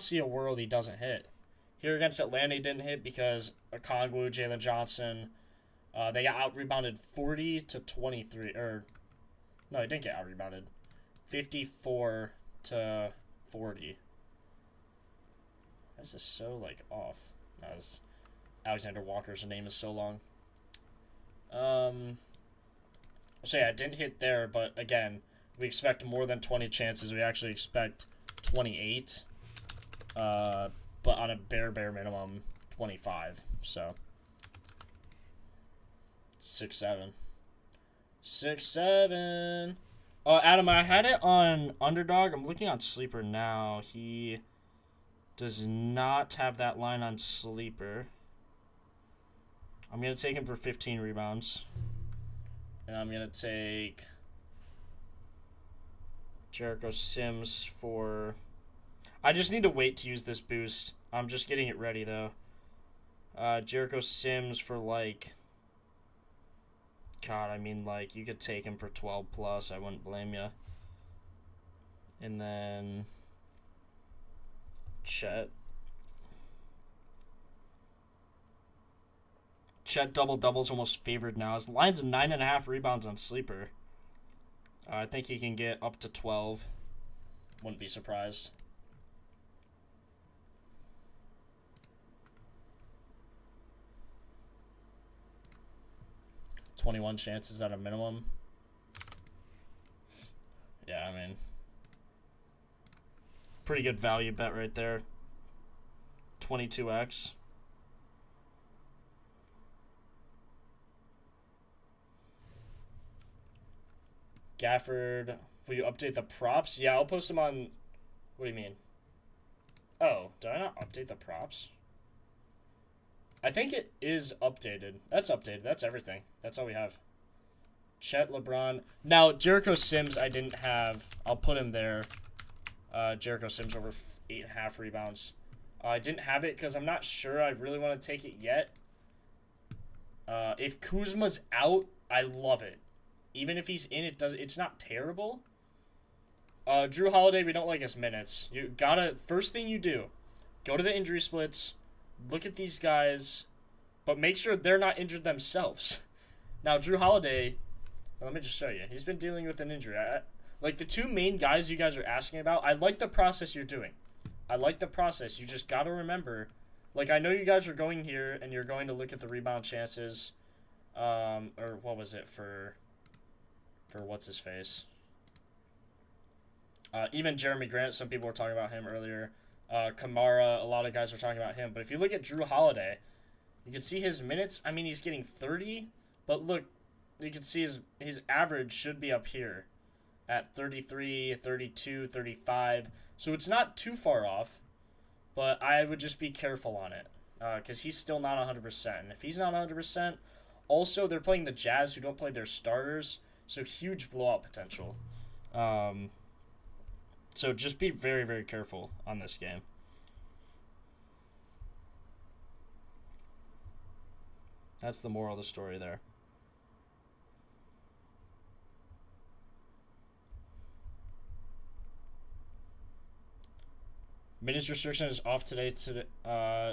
see a world he doesn't hit. Here against Atlanta, he didn't hit because Okongwu, Jalen Johnson, they got out-rebounded 40 to 23. Or, no, he didn't get out-rebounded. 54 to 40. Why is this so, like, off? No, Alexander Walker's name is so long. So, yeah, it didn't hit there, but, again, we expect more than 20 chances. We actually expect 28. But on a bare minimum, 25. So, 6-7. 6-7. Adam, I had it on Underdog. I'm looking on Sleeper now. He does not have that line on Sleeper. I'm going to take him for 15 rebounds. And I'm going to take Jericho Sims for... I just need to wait to use this boost. I'm just getting it ready, though. Jericho Sims for, like... God, I mean, like, you could take him for 12 plus. I wouldn't blame you. And then... Chet. Chet double-double's almost favored now. His line's 9.5 rebounds on Sleeper. I think he can get up to 12. Wouldn't be surprised. .21 chances at a minimum. Yeah, I mean, pretty good value bet right there. 22x. Gafford, will you update the props? Yeah, I'll post them on... What do you mean? Oh, did I not update the props? I think it is updated. That's updated. That's everything. That's all we have. Chet, LeBron. Now, Jericho Sims I didn't have. I'll put him there. Jericho Sims over 8.5 rebounds. I didn't have it because I'm not sure I really want to take it yet. If Kuzma's out, I love it. Even if he's in, it's not terrible. Drew Holiday, we don't like his minutes. You gotta, first thing you do, go to the injury splits, look at these guys, but make sure they're not injured themselves. Now, Drew Holiday, let me just show you. He's been dealing with an injury. Like, the two main guys you guys are asking about, I like the process you're doing. I like the process. You just got to remember, like, I know you guys are going here, and you're going to look at the rebound chances, or what was it, for what's-his-face? Even Jeremy Grant, some people were talking about him earlier. Kamara, a lot of guys were talking about him. But if you look at Drew Holiday, you can see his minutes. I mean, he's getting 30, but look, you can see his average should be up here at 33, 32, 35. So it's not too far off, but I would just be careful on it because he's still not 100%. And if he's not 100%, Also, they're playing the Jazz, who don't play their starters, so huge blowout potential. So just be very, very careful on this game. That's the moral of the story there. Minutes restriction is off today,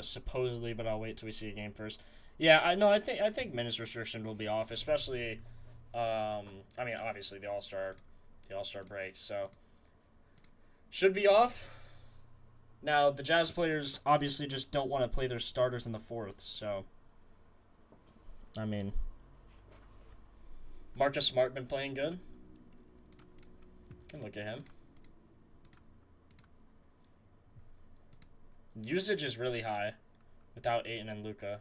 supposedly, but I'll wait till we see a game first. Yeah, I think minutes restriction will be off, especially. I mean, obviously the All-Star break, so should be off. Now the Jazz players obviously just don't want to play their starters in the fourth, so. I mean, Marcus Smart been playing good. Can look at him. Usage is really high without Ayton and Luka.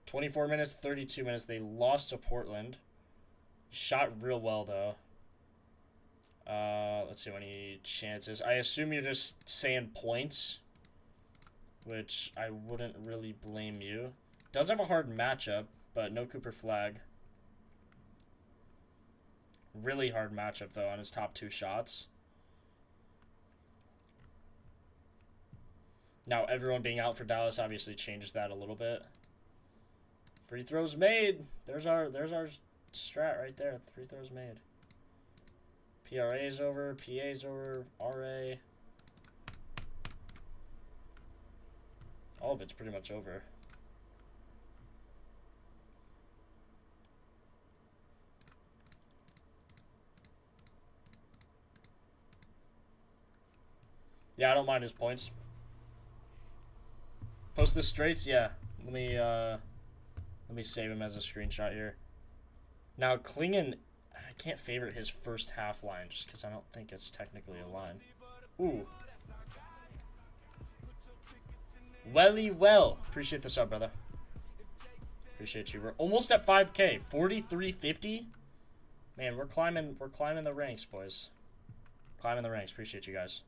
24 minutes, 32 minutes. They lost to Portland. Shot real well, though. Let's see any chances. I assume you're just saying points, which I wouldn't really blame you. Does have a hard matchup, but no Cooper Flag. Really hard matchup, though, on his top 2 shots. Now, everyone being out for Dallas obviously changes that a little bit. Free throws made. There's our strat right there. Free throws made. PRA's over. PA's over. RA. All of it's pretty much over. Yeah, I don't mind his points. Post the straights, yeah. Let me save him as a screenshot here. Now Klingon, I can't favorite his first half line just because I don't think it's technically a line. Ooh. Welly well. Appreciate the sub, brother. Appreciate you. We're almost at 5K. 4350. Man, we're climbing the ranks, boys. Climbing the ranks. Appreciate you guys.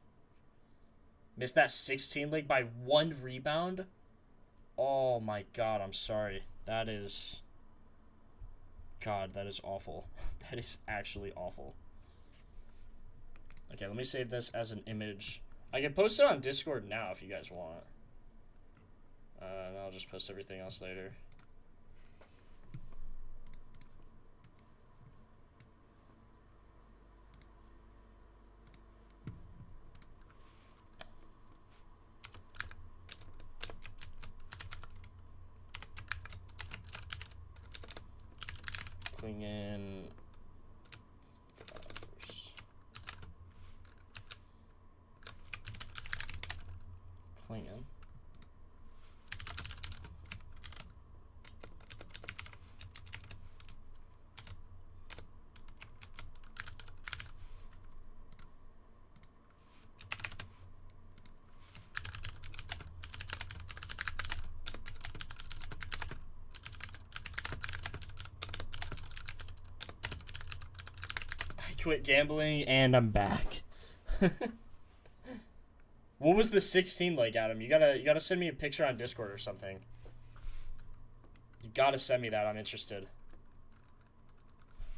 Missed that 16 leg by 1 rebound. Oh my god, I'm sorry. That is... God, that is awful. That is actually awful. Okay, let me save this as an image. I can post it on Discord now if you guys want. And I'll just post everything else later. Klingon. Klingon. Quit gambling and I'm back. What was the 16 like, Adam? You gotta send me a picture on Discord or something. You gotta send me that. I'm interested.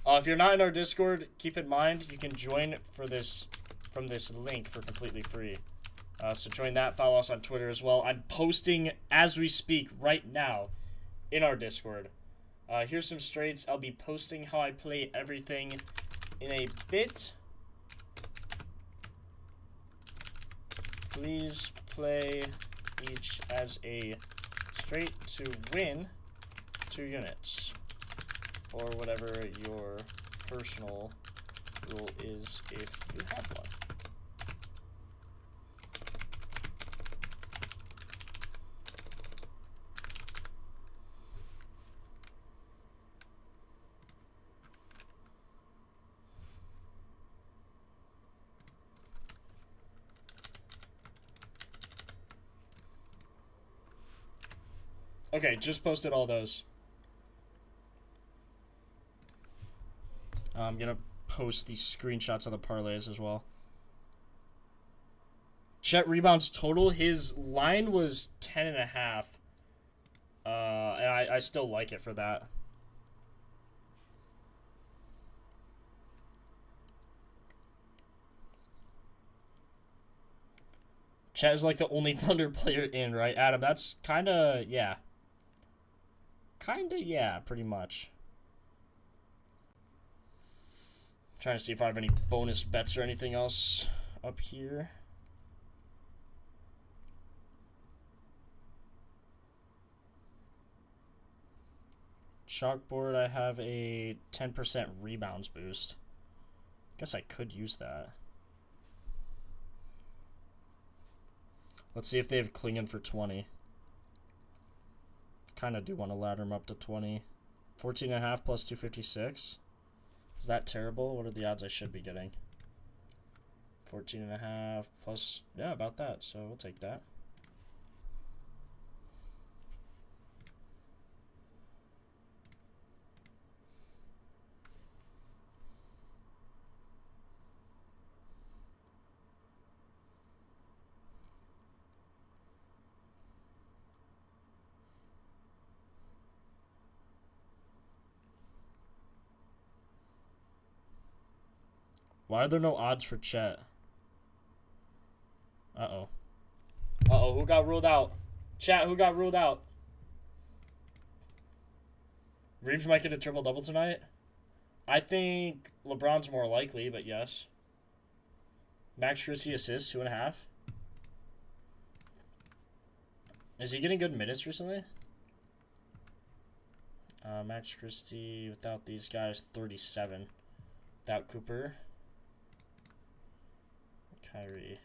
If you're not in our Discord, keep in mind you can join for this from this link for completely free. So join that. Follow us on Twitter as well. I'm posting as we speak right now in our Discord. Here's some straights. I'll be posting how I play everything in a bit. Please play each as a straight to win 2 units. Or whatever your personal rule is if you have one. Okay, just posted all those. I'm gonna post the screenshots of the parlays as well. Chet rebounds total. His line was 10.5. And I still like it for that. Chet is like the only Thunder player in, right, Adam? That's kind of, yeah. Kind of, yeah, pretty much. Trying to see if I have any bonus bets or anything else up here. Chalkboard, I have a 10% rebounds boost. Guess I could use that. Let's see if they have Klingon for 20. Kind of do want to ladder him up to 20. 14.5 plus 256. Is that terrible? What are the odds I should be getting? 14.5 plus, yeah, about that. So we'll take that. Why are there no odds for Chet? Uh-oh. Uh-oh, who got ruled out? Chat, who got ruled out? Reeves might get a triple-double tonight? I think LeBron's more likely, but yes. Max Christie assists, 2.5. Is he getting good minutes recently? Max Christie, without these guys, 37. Without Cooper. Kyrie.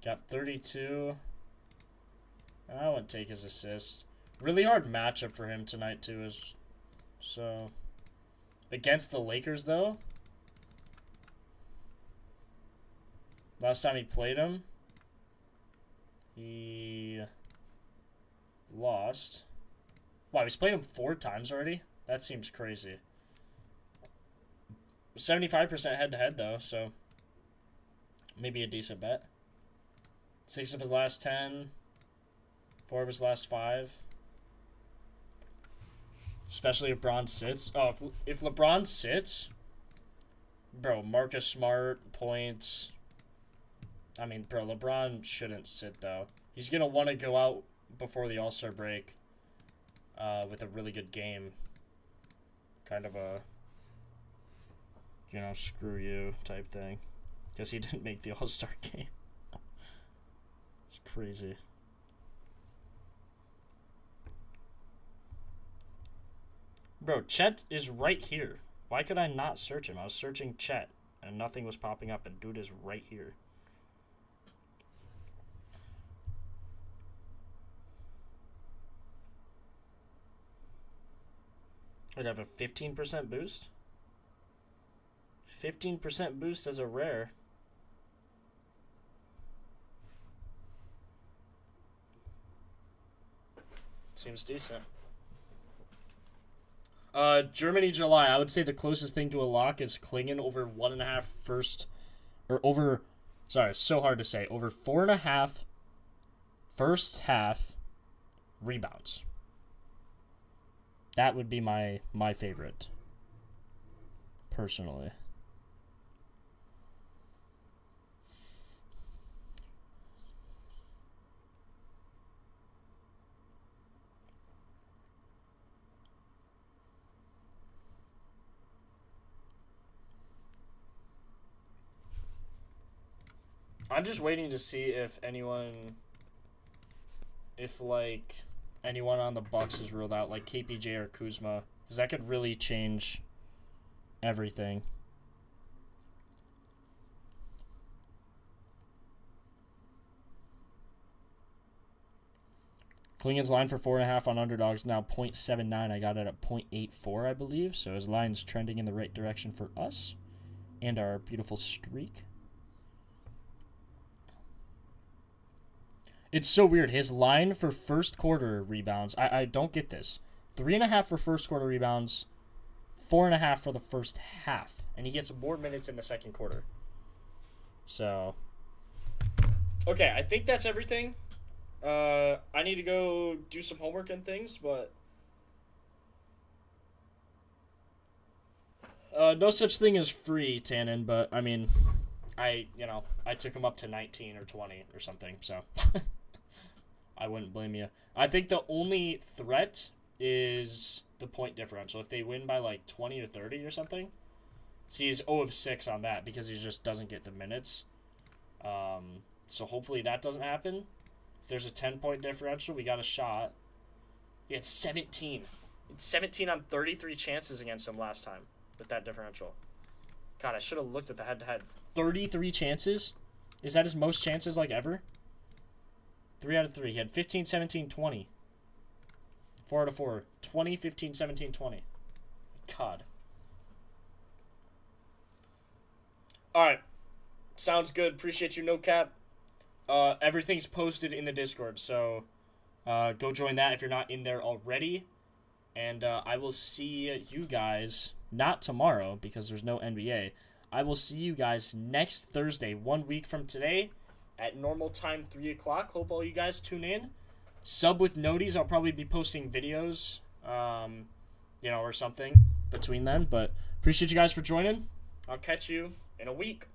Got 32. I wouldn't take his assist. Really hard matchup for him tonight, too. So, against the Lakers, though. Last time he played him, he lost. Wow, he's played him 4 times already? That seems crazy. 75% head-to-head, though, so maybe a decent bet. 6 of his last 10. 4 of his last 5. Especially if LeBron sits. Oh, if LeBron sits, bro, Marcus Smart, points. I mean, bro, LeBron shouldn't sit, though. He's going to want to go out before the All-Star break with a really good game. Kind of a, you know, screw you type thing. Because he didn't make the All-Star game. It's crazy. Bro, Chet is right here. Why could I not search him? I was searching Chet, and nothing was popping up, and dude is right here. I'd have a 15% boost? 15% boost as a rare. Seems decent. Germany, July. I would say the closest thing to a lock is Klingon over 1.5 first, or over, sorry, it's so hard to say, over 4.5 first half rebounds. That would be my favorite, personally. I'm just waiting to see if anyone on the Bucks is ruled out, like KPJ or Kuzma, because that could really change everything. Klingon's line for 4.5 on underdogs now 0.79. I got it at 0.84, I believe. So his line's trending in the right direction for us and our beautiful streak. It's so weird. His line for first quarter rebounds, I don't get this. 3.5 for first quarter rebounds, 4.5 for the first half. And he gets more minutes in the second quarter. So, okay, I think that's everything. I need to go do some homework and things, but no such thing as free, Tannen, but I mean, I took him up to 19 or 20 or something, so I wouldn't blame you. I think the only threat is the point differential. If they win by like 20 or 30 or something, see, he's 0 of 6 on that because he just doesn't get the minutes. So hopefully that doesn't happen. If there's a 10-point differential, we got a shot. He had 17. It's 17 on 33 chances against him last time with that differential. God, I should have looked at the head-to-head. 33 chances? Is that his most chances, like, ever? 3 out of 3. He had 15, 17, 20. 4 out of 4. 20, 15, 17, 20. God. Alright. Sounds good. Appreciate you, no cap. Everything's posted in the Discord, so go join that if you're not in there already. And I will see you guys, not tomorrow because there's no NBA. I will see you guys next Thursday, 1 week from today, at normal time, 3 o'clock. Hope all you guys tune in. Sub with noties. I'll probably be posting videos, or something between then. But appreciate you guys for joining. I'll catch you in a week.